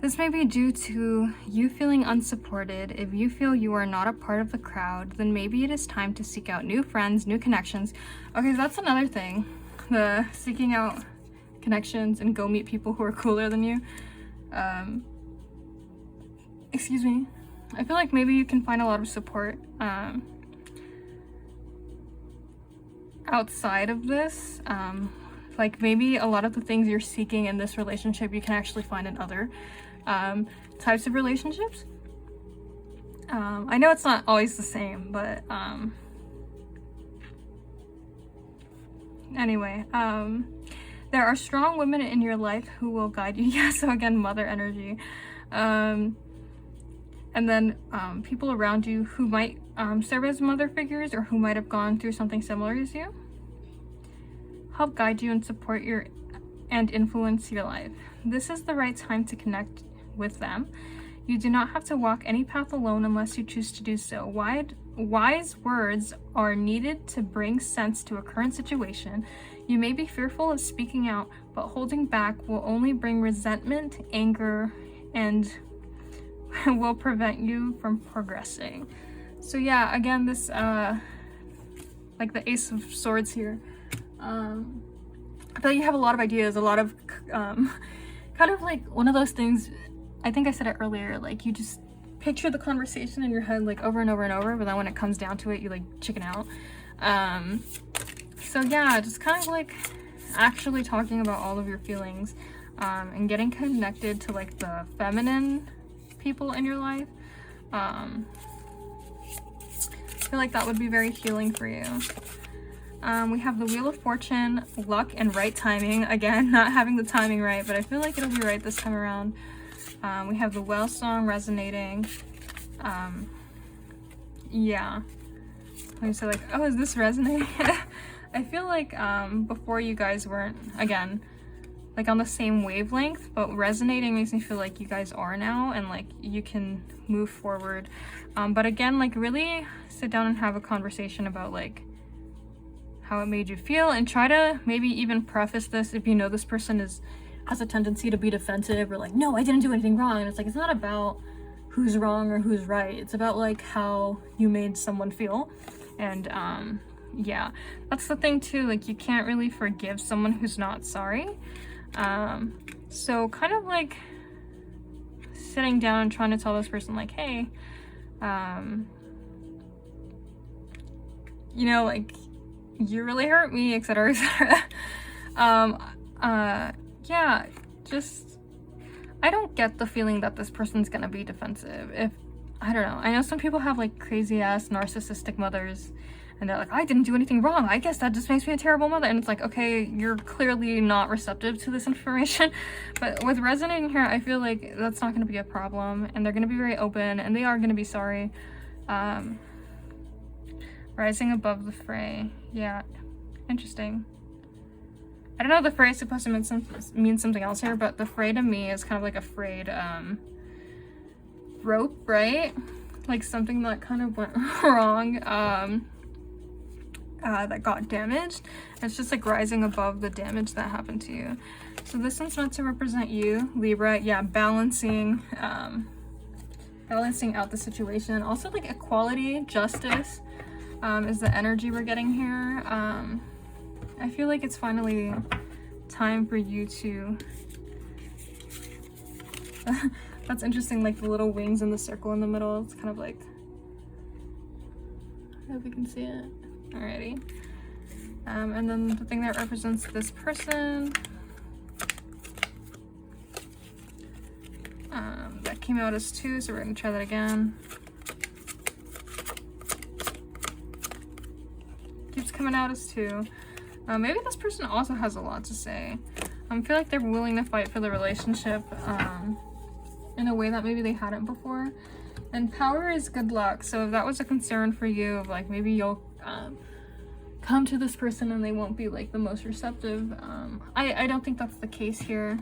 This may be due to you feeling unsupported. If you feel you are not a part of the crowd, then maybe it is time to seek out new friends, new connections. Okay, so that's another thing. The seeking out connections and go meet people who are cooler than you. Excuse me. I feel like maybe you can find a lot of support outside of this. Like maybe a lot of the things you're seeking in this relationship you can actually find in other types of relationships. I know it's not always the same, but anyway, there are strong women in your life who will guide you. Yeah, so again, mother energy. And then people around you who might serve as mother figures or who might have gone through something similar as you. Help guide you and support your and influence your life. This is the right time to connect with them. You do not have to walk any path alone unless you choose to do so. Wise words are needed to bring sense to a current situation. You may be fearful of speaking out, but holding back will only bring resentment, anger, and will prevent you from progressing. So yeah, again, this like the Ace of Swords here. I feel like you have a lot of ideas, a lot of kind of like one of those things. I think I said it earlier, like you just picture the conversation in your head like over and over and over, but then when it comes down to it, you like chicken out. So yeah, just kind of like actually talking about all of your feelings, and getting connected to like the feminine people in your life. I feel like that would be very healing for you. We have the Wheel of Fortune, luck, and right timing. Again, not having the timing right, but I feel like it'll be right this time around. We have the Whale Song resonating. Yeah. Let me say like, oh, is this resonating? I feel like before you guys weren't, again, like on the same wavelength, but resonating makes me feel like you guys are now, and like you can move forward. But again, like really sit down and have a conversation about like how it made you feel, and try to maybe even preface this if you know this person has a tendency to be defensive or like, no, I didn't do anything wrong. And it's like, it's not about who's wrong or who's right. It's about like how you made someone feel. And yeah, that's the thing too, like you can't really forgive someone who's not sorry. So kind of like sitting down and trying to tell this person like, hey, you know, like you really hurt me, etc, etc. Yeah, just I don't get the feeling that this person's gonna be defensive. If I don't know, I know some people have like crazy ass narcissistic mothers and they're like, I didn't do anything wrong, I guess that just makes me a terrible mother. And it's like, okay, you're clearly not receptive to this information. But with resonating here, I feel like that's not going to be a problem, and they're going to be very open, and they are going to be sorry. Rising above the fray. Yeah, interesting. I don't know if the fray is supposed to mean something else here, but the fray to me is kind of like a frayed rope, right? Like something that kind of went wrong, that got damaged. It's just like rising above the damage that happened to you. So this one's meant to represent you, Libra. Yeah, balancing out the situation. Also like equality, justice is the energy we're getting here. I feel like it's finally time for you to that's interesting, like the little wings and the circle in the middle. It's kind of like, I hope you can see it. Alrighty. And then the thing that represents this person, that came out as 2, so we're gonna try that again. Keeps coming out as 2. Maybe this person also has a lot to say. I feel like they're willing to fight for the relationship in a way that maybe they hadn't before. And power is good luck. So if that was a concern for you, of like maybe you'll come to this person and they won't be like the most receptive, I don't think that's the case here.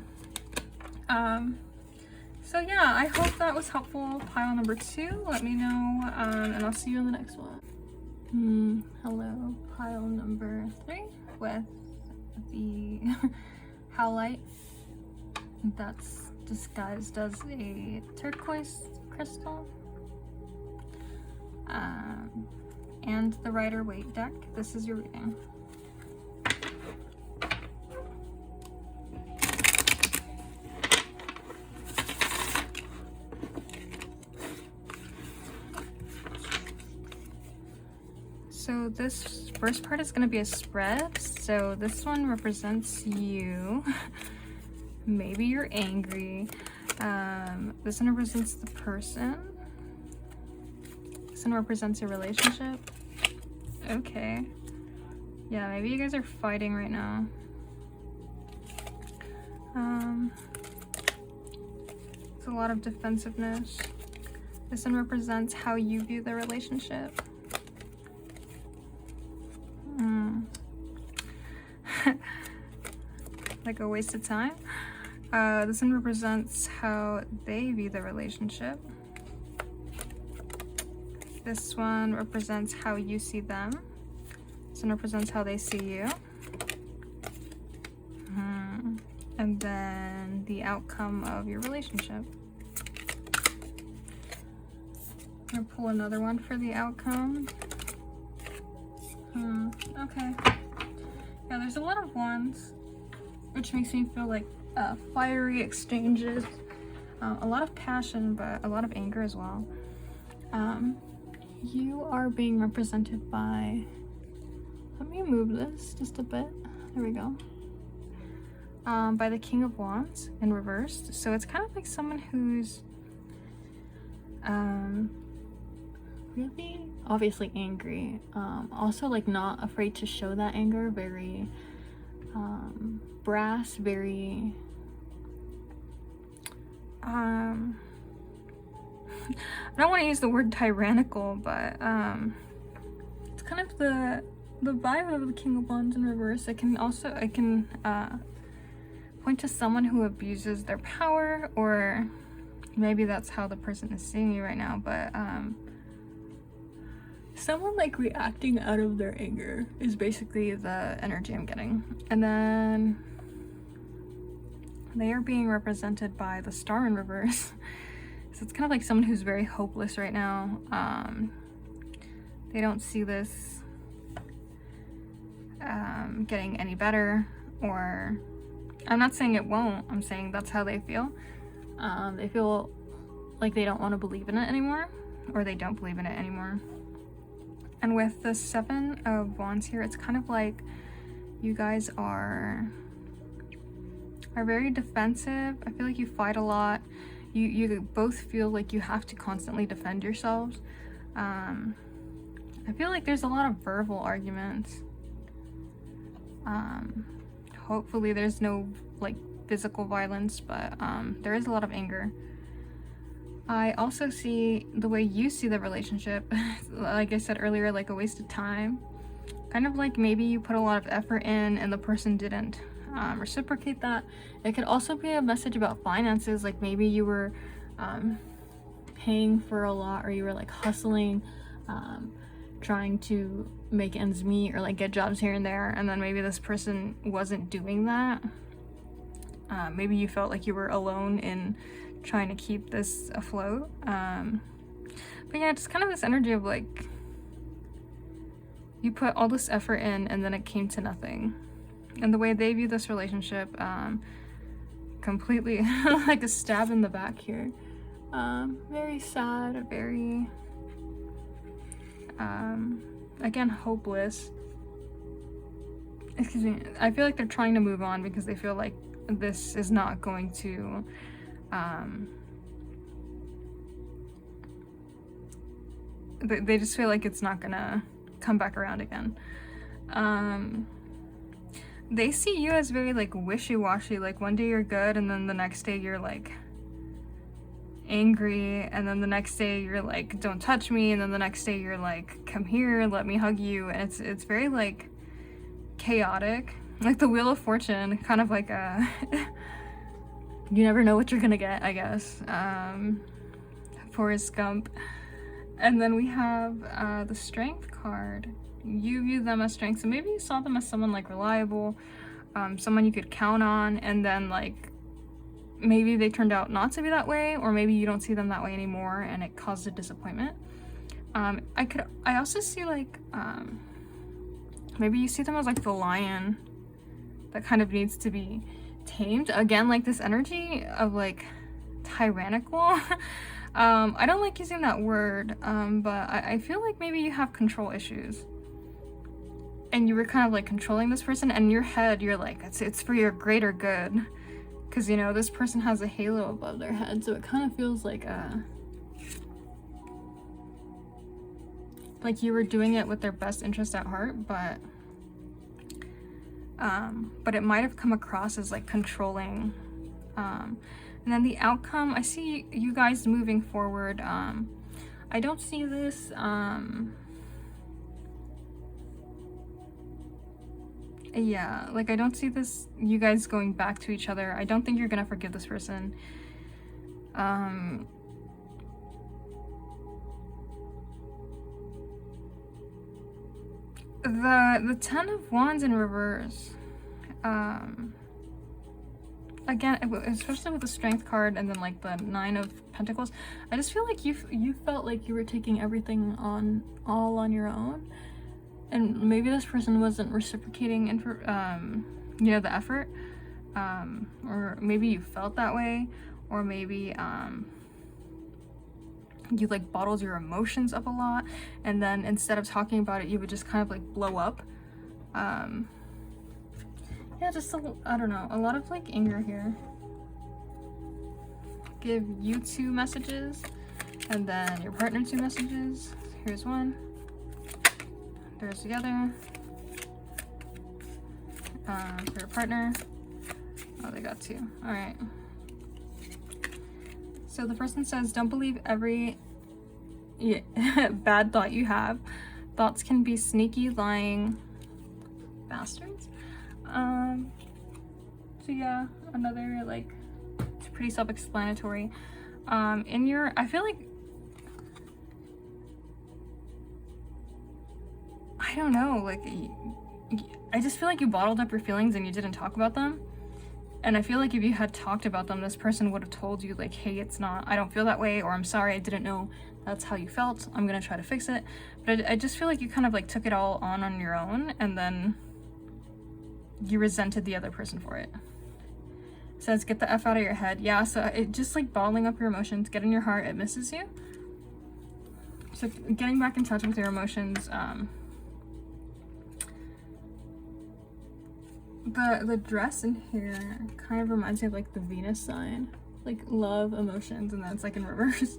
So yeah, I hope that was helpful. Pile number 2, let me know, and I'll see you in the next one. Hello, pile number 3 with the howlite that's disguised as a turquoise crystal, and the Rider-Waite deck. This is your reading. So this first part is going to be a spread. So this one represents you. Maybe you're angry. This one represents the person. This one represents your relationship. Okay. Yeah, maybe you guys are fighting right now. It's a lot of defensiveness. This one represents how you view the relationship. Like a waste of time. This one represents how they view the relationship. This one represents how you see them. This one represents how they see you. And then the outcome of your relationship. I'm gonna pull another one for the outcome. Okay. Yeah, there's a lot of wands, which makes me feel like fiery exchanges. A lot of passion, but a lot of anger as well. You are being represented by, let me move this just a bit. There we go. By the King of Wands in reversed. So it's kind of like someone who's really obviously angry. Also like not afraid to show that anger, very brass, very I don't want to use the word tyrannical, but it's kind of the vibe of the King of Wands in reverse. I can point to someone who abuses their power, or maybe that's how the person is seeing you right now, but someone like reacting out of their anger is basically the energy I'm getting. And then they are being represented by the Star in reverse. So it's kind of like someone who's very hopeless right now. They don't see this getting any better, or I'm not saying it won't, I'm saying that's how they feel. They feel like they don't want to believe in it anymore, or they don't believe in it anymore. And with the Seven of Wands here, it's kind of like you guys are very defensive. I feel like you fight a lot. You both feel like you have to constantly defend yourselves. I feel like there's a lot of verbal arguments. Hopefully there's no like physical violence, but there is a lot of anger. I also see the way you see the relationship, like I said earlier, like a waste of time. Kind of like maybe you put a lot of effort in and the person didn't reciprocate that. It could also be a message about finances, like maybe you were paying for a lot, or you were like hustling, trying to make ends meet, or like get jobs here and there, and then maybe this person wasn't doing that. Maybe you felt like you were alone in trying to keep this afloat. But yeah, it's kind of this energy of like you put all this effort in and then it came to nothing. And the way they view this relationship, completely like a stab in the back here. Very sad, very again hopeless. Excuse me. I feel like they're trying to move on because they feel like this is not going to they just feel like it's not gonna come back around again. They see you as very like wishy-washy, like one day you're good and then the next day you're like angry, and then the next day you're like don't touch me, and then the next day you're like come here, let me hug you, and it's very like chaotic, like the Wheel of Fortune, kind of like a you never know what you're gonna get, I guess. Forrest Gump. And then we have the Strength card. You view them as strength, so maybe you saw them as someone like reliable, someone you could count on, and then like maybe they turned out not to be that way, or maybe you don't see them that way anymore and it caused a disappointment. I also see like maybe you see them as like the lion that kind of needs to be tamed. Again, like this energy of like tyrannical. I don't like using that word, but I feel like maybe you have control issues. And you were kind of like controlling this person, and in your head you're like, it's for your greater good. Because, you know, this person has a halo above their head, so it kind of feels like you were doing it with their best interest at heart, but it might have come across as like controlling. And then the outcome, I see you guys moving forward. I don't see this Yeah, like I don't see this, you guys going back to each other. I don't think you're gonna forgive this person. The Ten of Wands in reverse. Again, especially with the Strength card and then like the Nine of Pentacles, I just feel like you felt like you were taking everything all on your own, and maybe this person wasn't reciprocating you know, the effort, or maybe you felt that way, or maybe you like bottled your emotions up a lot, and then instead of talking about it, you would just kind of like blow up. Yeah, just I don't know, a lot of like anger here. Give you 2 messages, and then your partner 2 messages. Here's one. There's the other. For your partner. Oh, they got 2. All right. So the person says, don't believe every bad thought you have. Thoughts can be sneaky, lying bastards. So yeah, another like, it's pretty self-explanatory. I feel like, I don't know, like, I just feel like you bottled up your feelings and you didn't talk about them. And I feel like if you had talked about them, this person would have told you like, hey, I don't feel that way, or I'm sorry, I didn't know that's how you felt. I'm gonna try to fix it. But I just feel like you kind of like took it all on your own, and then you resented the other person for it. It says, get the F out of your head. Yeah, so it just like bottling up your emotions, get in your heart, it misses you. So getting back in touch with your emotions, the dress in here kind of reminds me of like the Venus sign, like love, emotions, and that's like in reverse.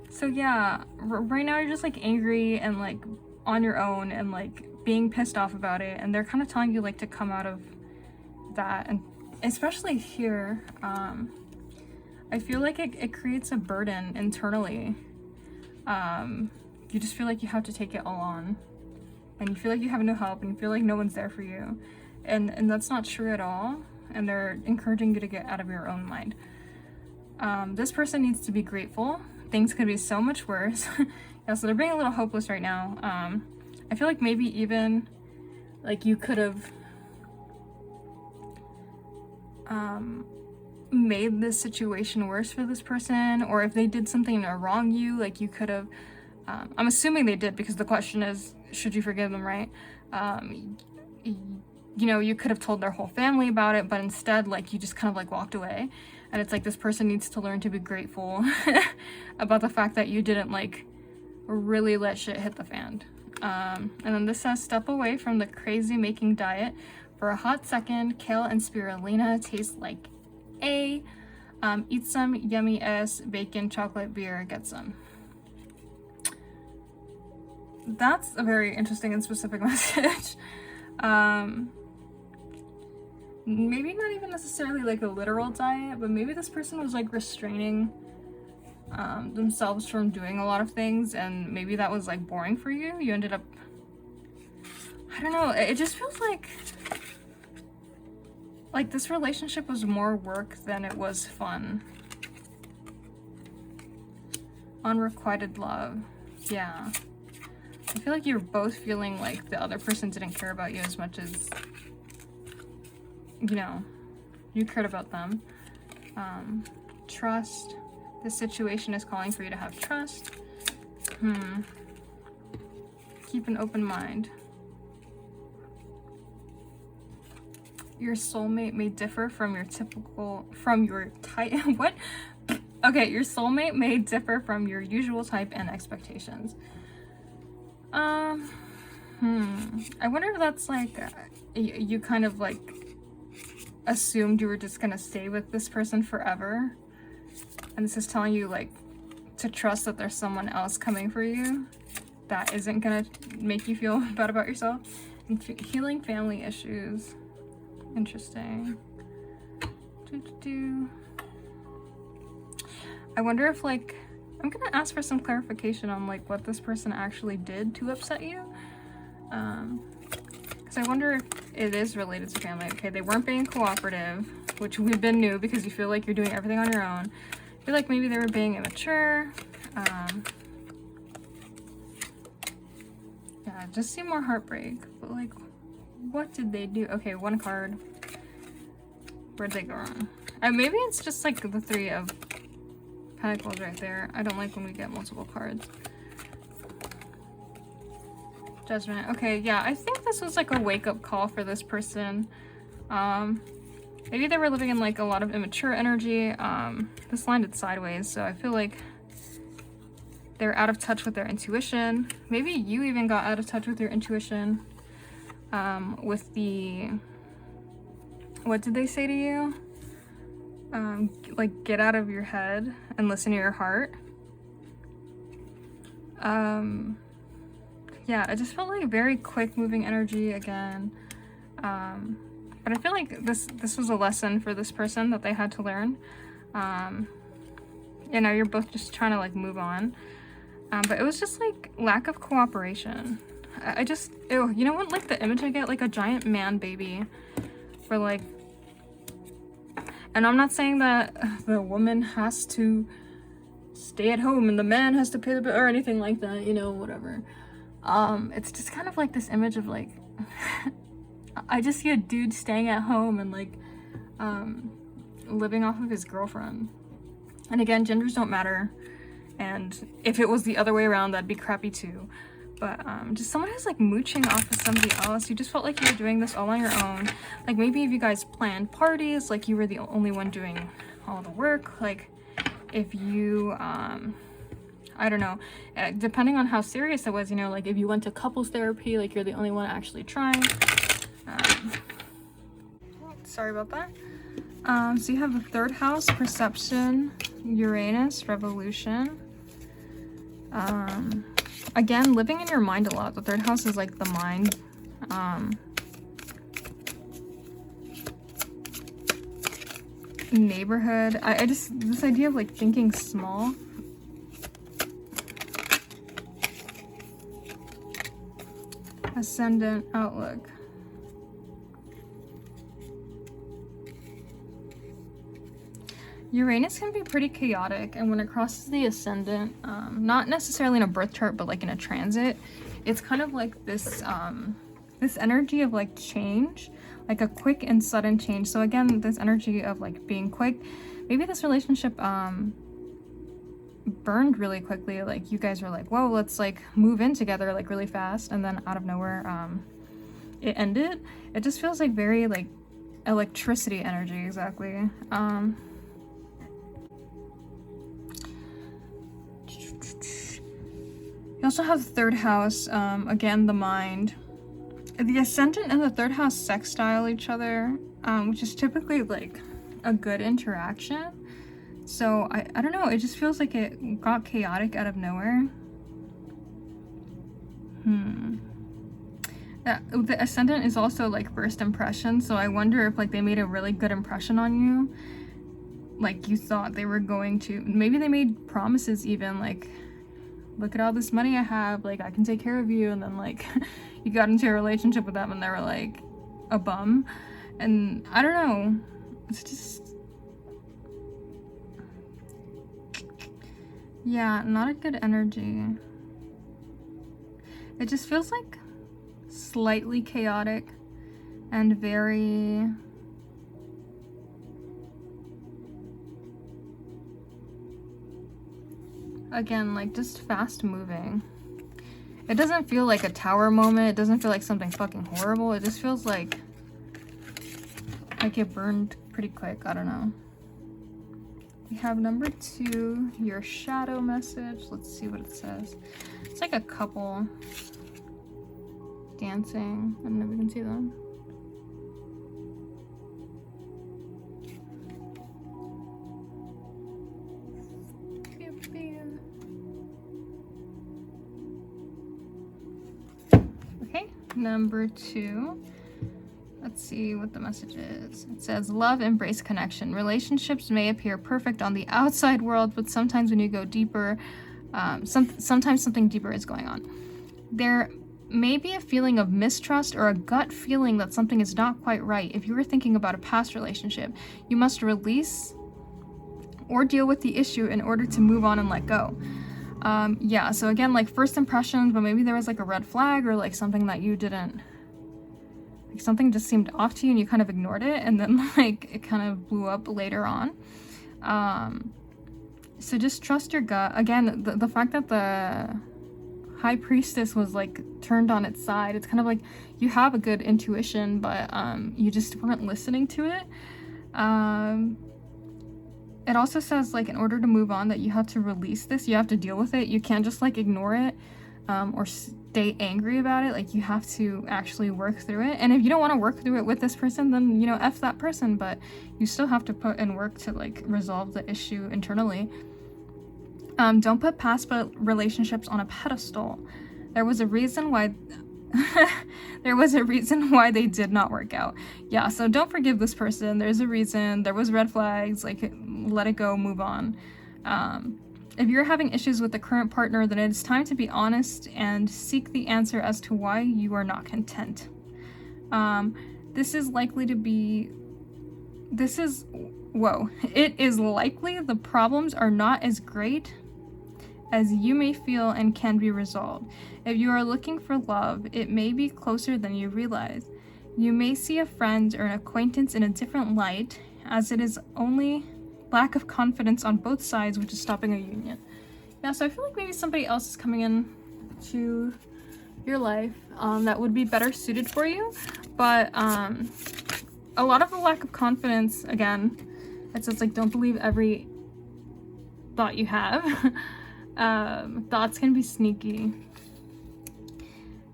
So yeah, right now you're just like angry and like on your own and like being pissed off about it, and they're kind of telling you like to come out of that. And especially here, I feel like it creates a burden internally. You just feel like you have to take it all on, and you feel like you have no help, and you feel like no one's there for you, and that's not true at all. And they're encouraging you to get out of your own mind. This person needs to be grateful. Things could be so much worse. Yeah, so they're being a little hopeless right now. I feel like maybe even like you could have made this situation worse for this person, or if they did something to wrong you, like you could have, I'm assuming they did, because the question is, should you forgive them, right? You know, you could have told their whole family about it, but instead, like, you just kind of like walked away. And it's like, this person needs to learn to be grateful about the fact that you didn't like really let shit hit the fan. And then this says, step away from the crazy making diet for a hot second. Kale and spirulina taste like eat some yummy ass bacon, chocolate, beer, get some. That's a very interesting and specific message. Maybe not even necessarily like a literal diet, but maybe this person was like restraining themselves from doing a lot of things, and maybe that was like boring for you. You ended up, I don't know, it just feels like this relationship was more work than it was fun. Unrequited love. Yeah. I feel like you're both feeling like the other person didn't care about you as much as, you know, you cared about them. Trust. This situation is calling for you to have trust. Keep an open mind. Your soulmate may differ from your type. What? Okay, your soulmate may differ from your usual type and expectations. I wonder if that's like, you kind of like assumed you were just gonna stay with this person forever, and this is telling you like to trust that there's someone else coming for you that isn't gonna make you feel bad about yourself. And healing family issues. Interesting. I wonder if like, I'm gonna ask for some clarification on like what this person actually did to upset you. Because I wonder if it is related to family. Okay, they weren't being cooperative, which we've been new because you feel like you're doing everything on your own. I feel like maybe they were being immature. Yeah, just see more heartbreak. But like, what did they do? Okay, one card. Where'd they go wrong? Maybe it's just like the Three of Pentacles right there. I don't like when we get multiple cards. Judgment. Okay, yeah, I think this was like a wake-up call for this person. Maybe they were living in like a lot of immature energy. This landed sideways, so I feel like they're out of touch with their intuition. Maybe you even got out of touch with your intuition. With the... What did they say to you? Like, get out of your head and listen to your heart. Yeah, I just felt like very quick moving energy again. But I feel like this was a lesson for this person that they had to learn. You know, you're both just trying to like move on. But it was just like lack of cooperation. I just, ew, you know what, like the image I get, like a giant man baby. For like, and I'm not saying that the woman has to stay at home and the man has to pay the bill or anything like that, you know, whatever. It's just kind of like this image of like, I just see a dude staying at home and like, living off of his girlfriend. And again, genders don't matter. And if it was the other way around, that'd be crappy too. But just someone who's like mooching off of somebody else. You just felt like you were doing this all on your own. Like maybe if you guys planned parties, like you were the only one doing all the work. Like if you, I don't know, depending on how serious it was, you know, like if you went to couples therapy, like you're the only one actually trying. Sorry about that. So you have the third house, perception, Uranus, revolution. Again, living in your mind a lot. The third house is like the mind. Neighborhood. I just, this idea of like thinking small. Ascendant, outlook. Uranus can be pretty chaotic, and when it crosses the ascendant, not necessarily in a birth chart, but like in a transit, it's kind of like this this energy of like change, like a quick and sudden change. So again, this energy of like being quick. Maybe this relationship burned really quickly. Like you guys were like, whoa, let's like move in together like really fast, and then out of nowhere it ended. It just feels like very like electricity energy. Exactly. You also have the third house, again, the mind. The ascendant and the third house sextile each other, which is typically like a good interaction. So I don't know, it just feels like it got chaotic out of nowhere. The ascendant is also like first impression, so I wonder if like they made a really good impression on you. Like you thought they were going to, maybe they made promises even, like, look at all this money I have, like I can take care of you, and then like you got into a relationship with them and they were like a bum. And I don't know, it's just, yeah, not a good energy. It just feels like slightly chaotic and very again, like just fast moving. It doesn't feel like a tower moment. It doesn't feel like something fucking horrible. It just feels like it burned pretty quick. I don't know. We have number 2, your shadow message. Let's see what it says. It's like a couple dancing. I don't know if you can see them. Okay, number 2. Let's see what the message is. It says, love, embrace, connection. Relationships may appear perfect on the outside world, but sometimes when you go deeper, sometimes something deeper is going on. There maybe a feeling of mistrust or a gut feeling that something is not quite right. If you were thinking about a past relationship, you must release or deal with the issue in order to move on and let go. Yeah, so again, like first impressions, but maybe there was like a red flag or like something that you didn't, like something just seemed off to you and you kind of ignored it, and then like it kind of blew up later on. So just trust your gut. Again, the fact that the High Priestess was like turned on its side, it's kind of like you have a good intuition, but you just weren't listening to it. It also says, like, in order to move on, that you have to release this, you have to deal with it. You can't just like ignore it or stay angry about it. Like, you have to actually work through it. And if you don't want to work through it with this person, then, you know, F that person, but you still have to put in work to like resolve the issue internally. Don't put past relationships on a pedestal. There was a reason why they did not work out. Yeah, so don't forgive this person. There's a reason. There was red flags. Like, let it go, move on. If you're having issues with the current partner, then it's time to be honest and seek the answer as to why you are not content. It is likely the problems are not as great as you may feel and can be resolved. If you are looking for love, it may be closer than you realize. You may see a friend or an acquaintance in a different light, as it is only lack of confidence on both sides which is stopping a union. Yeah, so I feel like maybe somebody else is coming in to your life that would be better suited for you, but a lot of the lack of confidence, again, it says like don't believe every thought you have. Thoughts can be sneaky.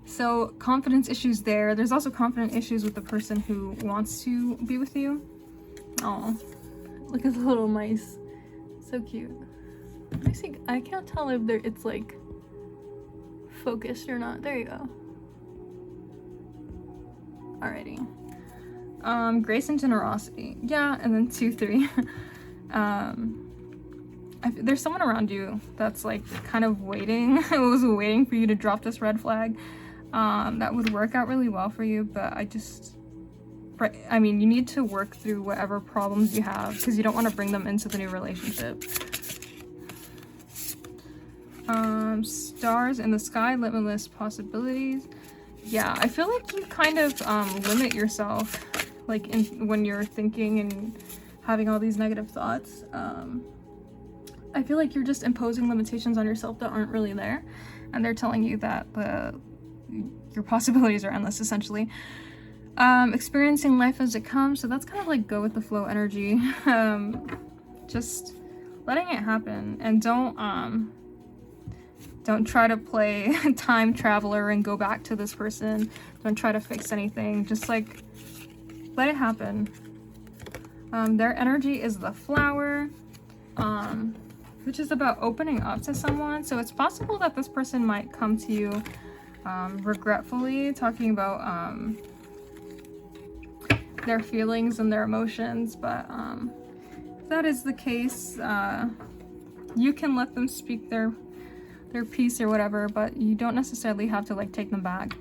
So confidence issues there. There's also confidence issues with the person who wants to be with you. Oh, look at the little mice. So cute. Let me see. I can't tell if it's like focused or not. There you go. Alrighty. Grace and generosity. Yeah, and then 2, 3. There's someone around you that's like kind of waiting. was waiting for you to drop this red flag. That would work out really well for you, but I mean, you need to work through whatever problems you have because you don't want to bring them into the new relationship. Stars in the sky, limitless possibilities. Yeah, I feel like you kind of limit yourself, like when you're thinking and having all these negative thoughts. I feel like you're just imposing limitations on yourself that aren't really there, and they're telling you that your possibilities are endless, essentially. Experiencing life as it comes, so that's kind of like go with the flow energy. Just letting it happen, and don't try to play time traveler and go back to this person. Don't try to fix anything. Just like let it happen. Their energy is the flower, which is about opening up to someone. So it's possible that this person might come to you regretfully, talking about their feelings and their emotions, but if that is the case, you can let them speak their piece or whatever, but you don't necessarily have to like take them back.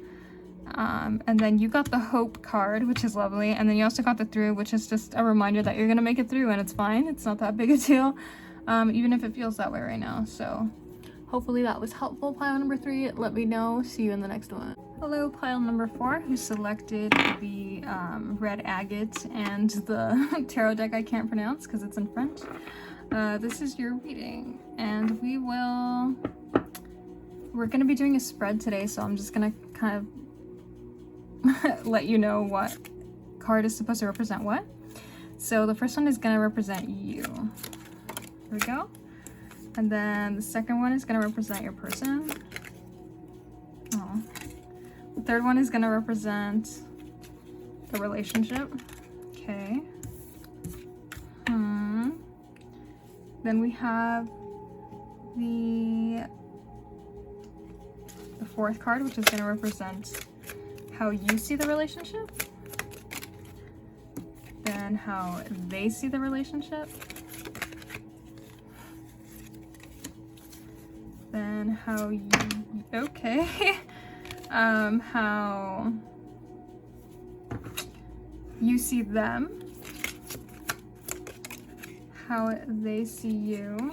And then you got the hope card, which is lovely, and then you also got the through, which is just a reminder that you're gonna make it through and it's fine. It's not that big a deal, even if it feels that way right now. So hopefully that was helpful, pile number 3. Let me know. See you in the next one. Hello, pile number 4, who selected the red agate and the tarot deck I can't pronounce because it's in French. This is your reading, and we're gonna be doing a spread today, so I'm just gonna kind of let you know what card is supposed to represent what. So the first one is gonna represent you. Here we go. And then the second one is gonna represent your person. Oh. The third one is gonna represent the relationship. Okay. Then we have the fourth card, which is gonna represent how you see the relationship. Then how they see the relationship. Then how you, okay. how you see them, how they see you.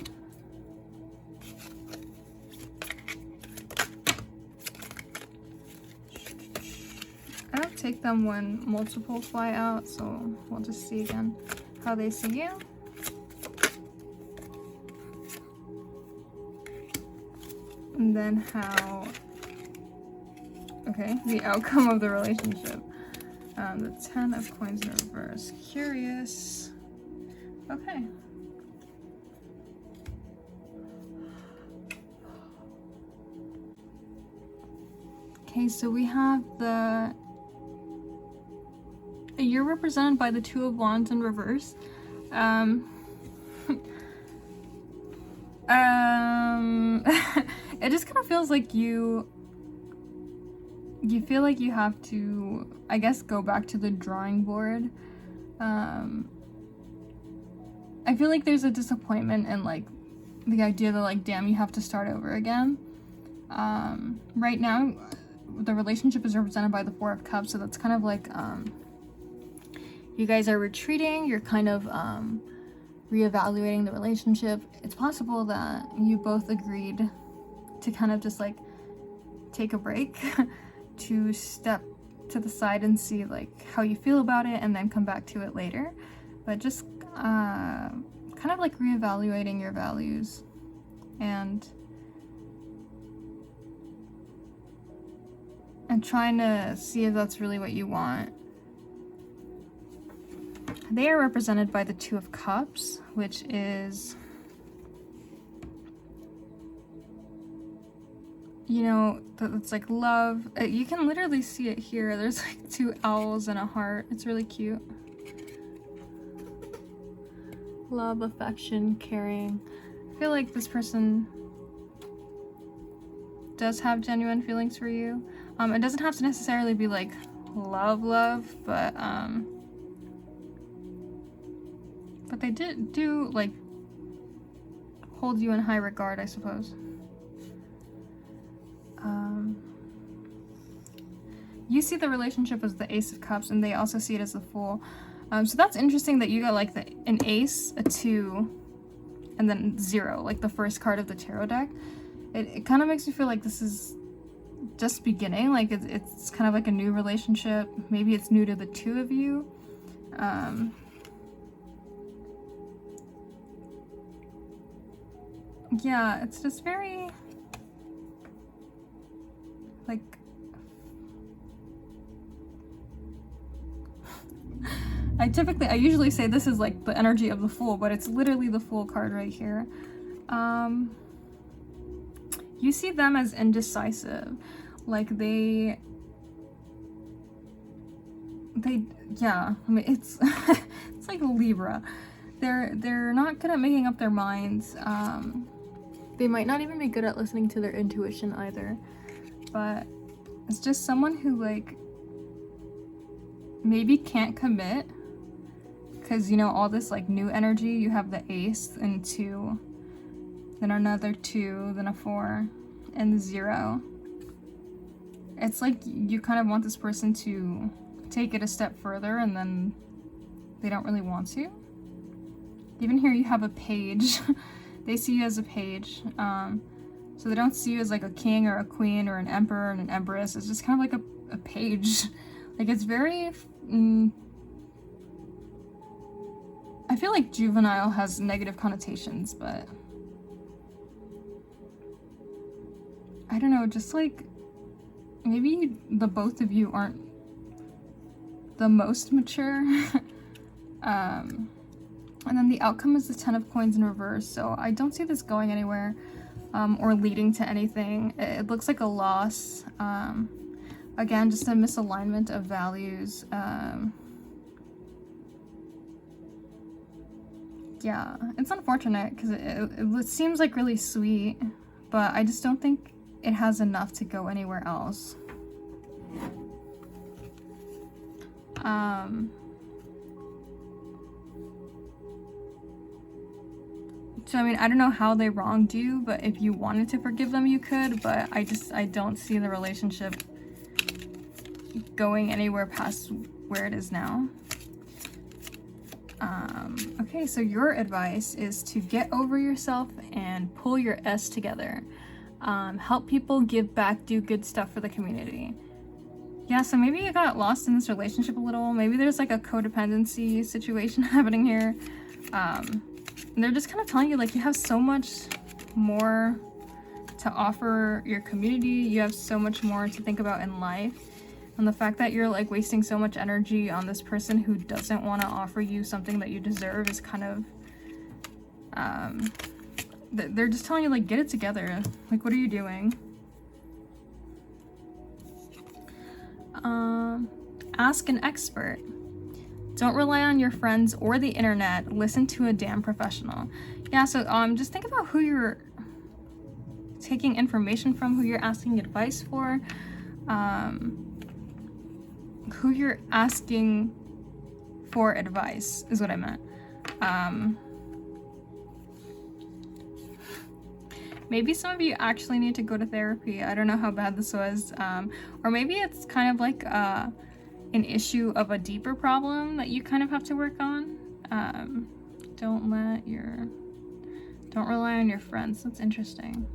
I don't take them when multiple fly out, so we'll just see again how they see you. And then how, okay, the outcome of the relationship. The 10 of coins in reverse. Curious. Okay. Okay, so we have you're represented by the 2 of Wands in reverse. It just kind of feels like you feel like you have to, I guess, go back to the drawing board. I feel like there's a disappointment in like the idea that like, damn, you have to start over again. Right now, the relationship is represented by the 4 of Cups, so that's kind of like you guys are retreating. You're kind of reevaluating the relationship. It's possible that you both agreed to kind of just like take a break to step to the side and see like how you feel about it and then come back to it later. But just kind of like reevaluating your values and trying to see if that's really what you want. They are represented by the 2 of Cups, which is, you know, it's like love. You can literally see it here. There's like 2 owls and a heart. It's really cute. Love, affection, caring. I feel like this person does have genuine feelings for you. It doesn't have to necessarily be like love, but they do like hold you in high regard, I suppose. You see the relationship as the Ace of Cups, and they also see it as the Fool. So that's interesting that you got like an Ace, a 2, and then 0, like the first card of the tarot deck. It kind of makes me feel like this is just beginning, like it's kind of like a new relationship. Maybe it's new to the 2 of you. Yeah, it's just very like I usually say this is like the energy of the Fool, but it's literally the Fool card right here. You see them as indecisive, like they yeah, I mean it's it's like Libra. They're not good at making up their minds. They might not even be good at listening to their intuition either, but it's just someone who like maybe can't commit because, you know, all this like new energy. You have the Ace and 2, then another 2, then a 4, and 0. It's like you kind of want this person to take it a step further, and then they don't really want to. Even here you have a page. They see you as a page. So they don't see you as like a king or a queen or an emperor and an empress. It's just kind of like a page. Like it's very... I feel like juvenile has negative connotations, but... I don't know, just like... Maybe the both of you aren't the most mature. And then the outcome is the 10 of coins in reverse, so I don't see this going anywhere or leading to anything. It looks like a loss. Again, just a misalignment of values. Yeah, it's unfortunate because it seems like really sweet, but I just don't think it has enough to go anywhere else. So, I mean, I don't know how they wronged you, but if you wanted to forgive them, you could, but I don't see the relationship going anywhere past where it is now. Okay, so your advice is to get over yourself and pull your S together. Help people, give back, do good stuff for the community. Yeah, so maybe you got lost in this relationship a little. Maybe there's like a codependency situation happening here. And they're just kind of telling you like you have so much more to offer your community. You have so much more to think about in life. And the fact that you're like wasting so much energy on this person who doesn't want to offer you something that you deserve is kind of, they're just telling you like, get it together. Like, what are you doing? Ask an expert. Don't rely on your friends or the internet. Listen to a damn professional. Yeah, so just think about who you're taking information from, who you're asking advice for, who you're asking for advice is what I meant. Maybe some of you actually need to go to therapy. I don't know how bad this was. Or maybe it's kind of like an issue of a deeper problem that you kind of have to work on. Don't rely on your friends. That's interesting.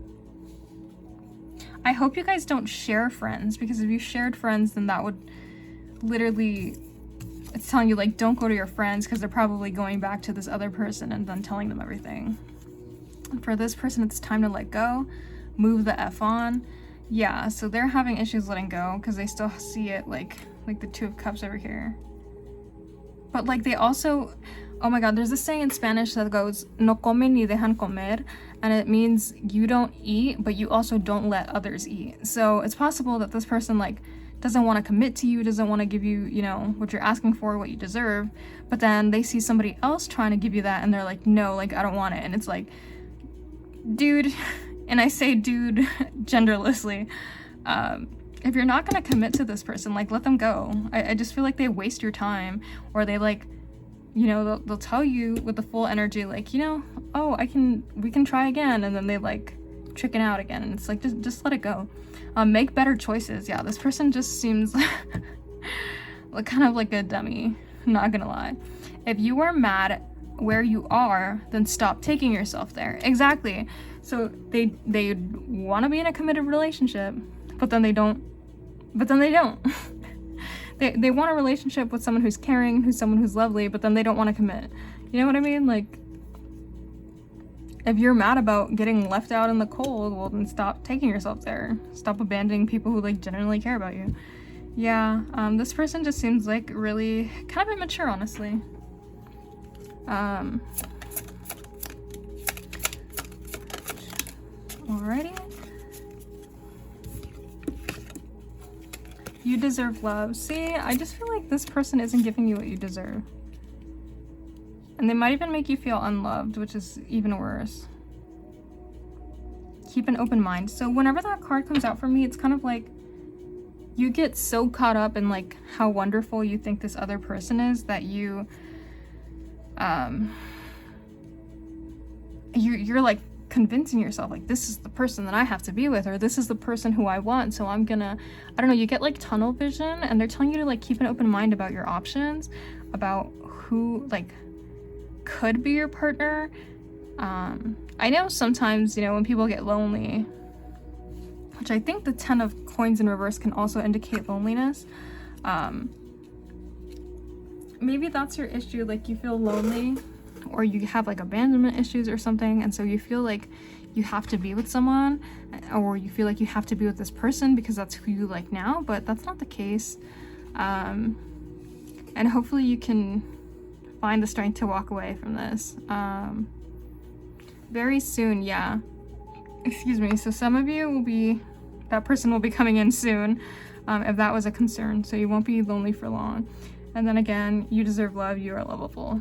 I hope you guys don't share friends, because if you shared friends, then that would literally, it's telling you like, don't go to your friends because they're probably going back to this other person and then telling them everything. For this person, it's time to let go, move the F on. Yeah, so they're having issues letting go because they still see it like the Two of Cups over here. But like they also, oh my god, there's this saying in Spanish that goes, no comen ni dejan comer, and it means you don't eat, but you also don't let others eat. So it's possible that this person like doesn't want to commit to you, doesn't want to give you, you know, what you're asking for, what you deserve, but then they see somebody else trying to give you that and they're like, no, like I don't want it. And it's like, dude, and I say dude genderlessly, if you're not gonna commit to this person, like let them go. I just feel like they waste your time, or they like, you know, they'll tell you with the full energy like, you know, oh, we can try again, and then they like chicken out again, and it's like just let it go. Make better choices. Yeah, this person just seems like kind of like a dummy, not gonna lie. If you are mad where you are, then stop taking yourself there. Exactly. So they want to be in a committed relationship, but then they don't. They want a relationship with someone who's caring, who's someone who's lovely, but then they don't want to commit. You know what I mean? Like, if you're mad about getting left out in the cold, well then stop taking yourself there. Stop abandoning people who like genuinely care about you. Yeah, this person just seems like really kind of immature, honestly. Alrighty. You deserve love. See, I just feel like this person isn't giving you what you deserve. And they might even make you feel unloved, which is even worse. Keep an open mind. So whenever that card comes out for me, it's kind of like you get so caught up in like how wonderful you think this other person is that you're like convincing yourself like this is the person that I have to be with, or this is the person who I want, so I'm gonna, I don't know, you get like tunnel vision, and they're telling you to like keep an open mind about your options, about who like could be your partner. I know sometimes, you know, when people get lonely, which I think the 10 of coins in reverse can also indicate loneliness, maybe that's your issue, like you feel lonely, or you have like abandonment issues or something, and so you feel like you have to be with someone, or you feel like you have to be with this person because that's who you like now, but that's not the case. And hopefully you can find the strength to walk away from this very soon. Yeah, excuse me. So some of you will be, that person will be coming in soon, if that was a concern, so you won't be lonely for long. And then again, you deserve love. You are lovable.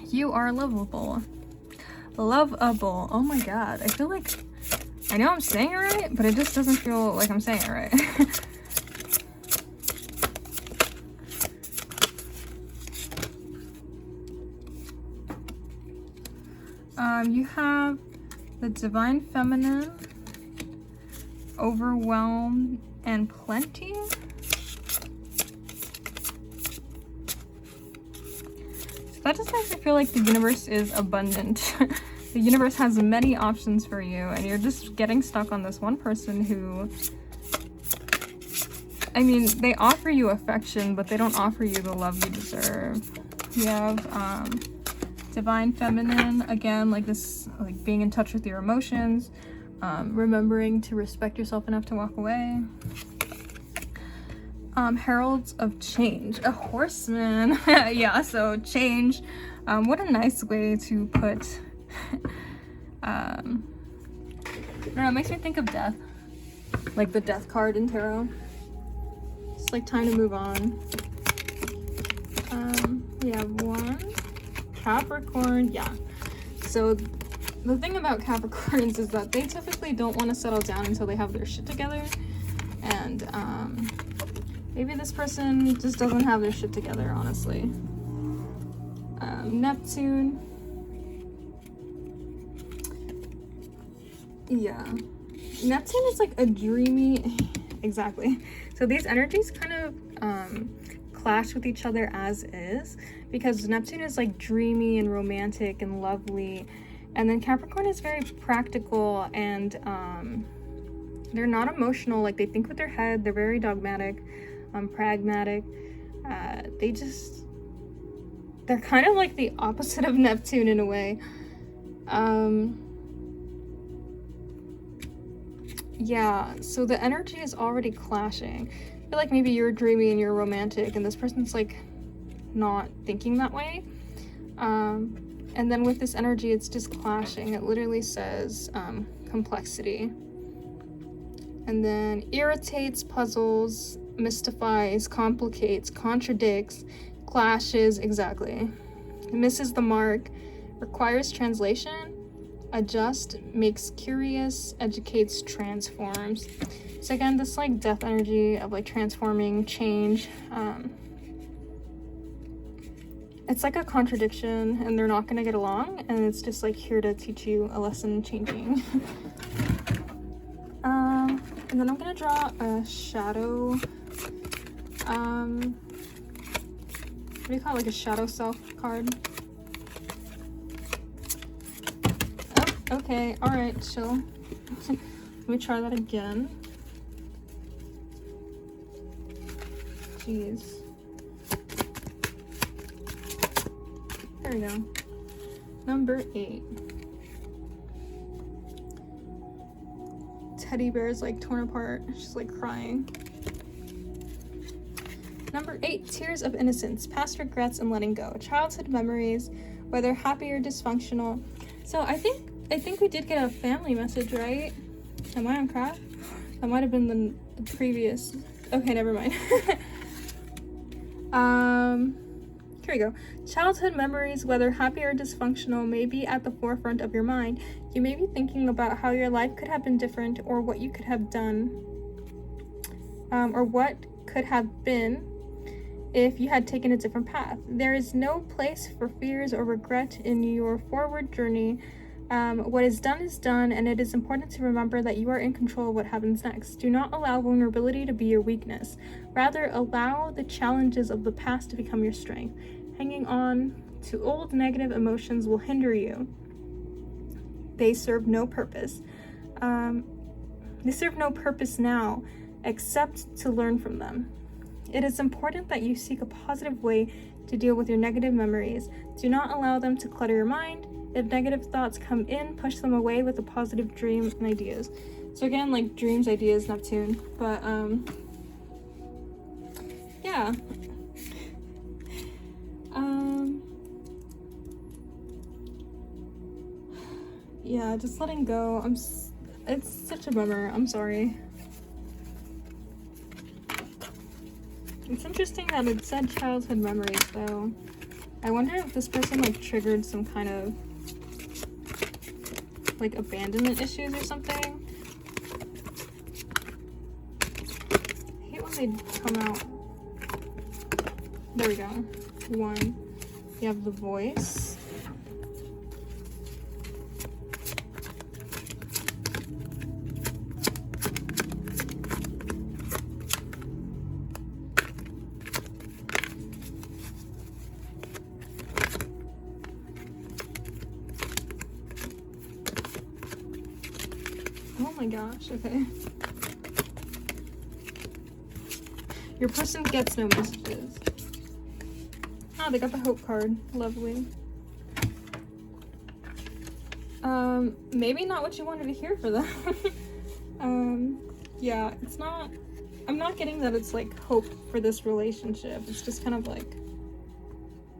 You are lovable. Lovable. Oh my god. I feel like I know I'm saying it right, but it just doesn't feel like I'm saying it right. You have the Divine Feminine, Overwhelm, and Plenty. that just makes me feel like the universe is abundant. The universe has many options for you, and you're just getting stuck on this one person who, I mean, they offer you affection, but they don't offer you the love you deserve. You have divine feminine, again, like this, like being in touch with your emotions, remembering to respect yourself enough to walk away. Heralds of change, a horseman. Yeah, so change. What a nice way to put, I don't know, it makes me think of death. Like the death card in tarot. It's like time to move on. We have one. Capricorn, yeah. So the thing about Capricorns is that they typically don't want to settle down until they have their shit together. And, maybe this person just doesn't have their shit together, honestly. Neptune. Yeah. Neptune is like a dreamy... Exactly. So these energies kind of clash with each other as is, because Neptune is like dreamy and romantic and lovely, and then Capricorn is very practical and they're not emotional. Like, they think with their head, they're very dogmatic, pragmatic. They're kind of like the opposite of Neptune in a way. Yeah, so the energy is already clashing. I feel like maybe you're dreamy and you're romantic, and this person's like not thinking that way. And then with this energy, it's just clashing. It literally says complexity. And then irritates, puzzles, mystifies, complicates, contradicts, clashes, exactly. Misses the mark, requires translation, adjust, makes curious, educates, transforms. So again, this like death energy of like transforming, change. It's like a contradiction, and they're not gonna get along, and it's just like here to teach you a lesson, changing. And then I'm gonna draw a shadow, what do you call it, like a shadow self card? Oh, okay, alright, chill. Let me try that again. Jeez. There we go. Number 8. Teddy bear is like torn apart. She's like crying. Number 8, tears of innocence, past regrets and letting go. Childhood memories, whether happy or dysfunctional. So I think we did get a family message, right? Am I on crap? That might have been the previous. Okay, never mind. Here we go. Childhood memories, whether happy or dysfunctional, may be at the forefront of your mind. You may be thinking about how your life could have been different, or what you could have done, or what could have been if you had taken a different path. There is no place for fears or regret in your forward journey. What is done, and it is important to remember that you are in control of what happens next. Do not allow vulnerability to be your weakness. Rather, allow the challenges of the past to become your strength. Hanging on to old negative emotions will hinder you. They serve no purpose. They serve no purpose now, except to learn from them. It is important that you seek a positive way to deal with your negative memories. Do not allow them to clutter your mind. If negative thoughts come in, push them away with a positive dream and ideas. So again, like dreams, ideas, Neptune. But yeah. Yeah, just letting go. It's such a bummer. I'm sorry. It's interesting that it said childhood memories, though. I wonder if this person like triggered some kind of like abandonment issues or something. I hate when they come out. There we go. 1. You have the voice. my gosh, okay. Your person gets no messages. Oh, they got the hope card. Lovely. Maybe not what you wanted to hear for them. Yeah, it's not, I'm not getting that it's like hope for this relationship. It's just kind of like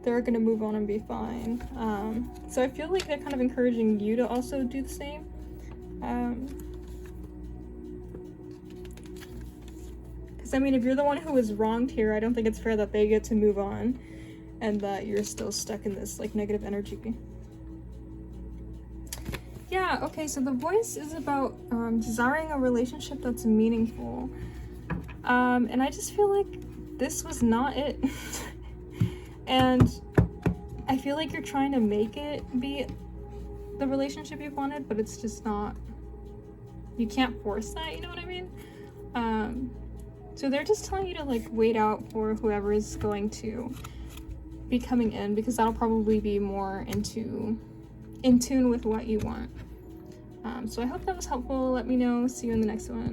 they're gonna move on and be fine. So I feel like they're kind of encouraging you to also do the same. Because I mean, if you're the one who was wronged here, I don't think it's fair that they get to move on and that you're still stuck in this like negative energy. Yeah, okay, so the voice is about desiring a relationship that's meaningful. And I just feel like this was not it. And I feel like you're trying to make it be the relationship you wanted, but it's just not, you can't force that, you know what I mean? So they're just telling you to like wait out for whoever is going to be coming in, because that'll probably be more in tune with what you want. So I hope that was helpful. Let me know. See you in the next one.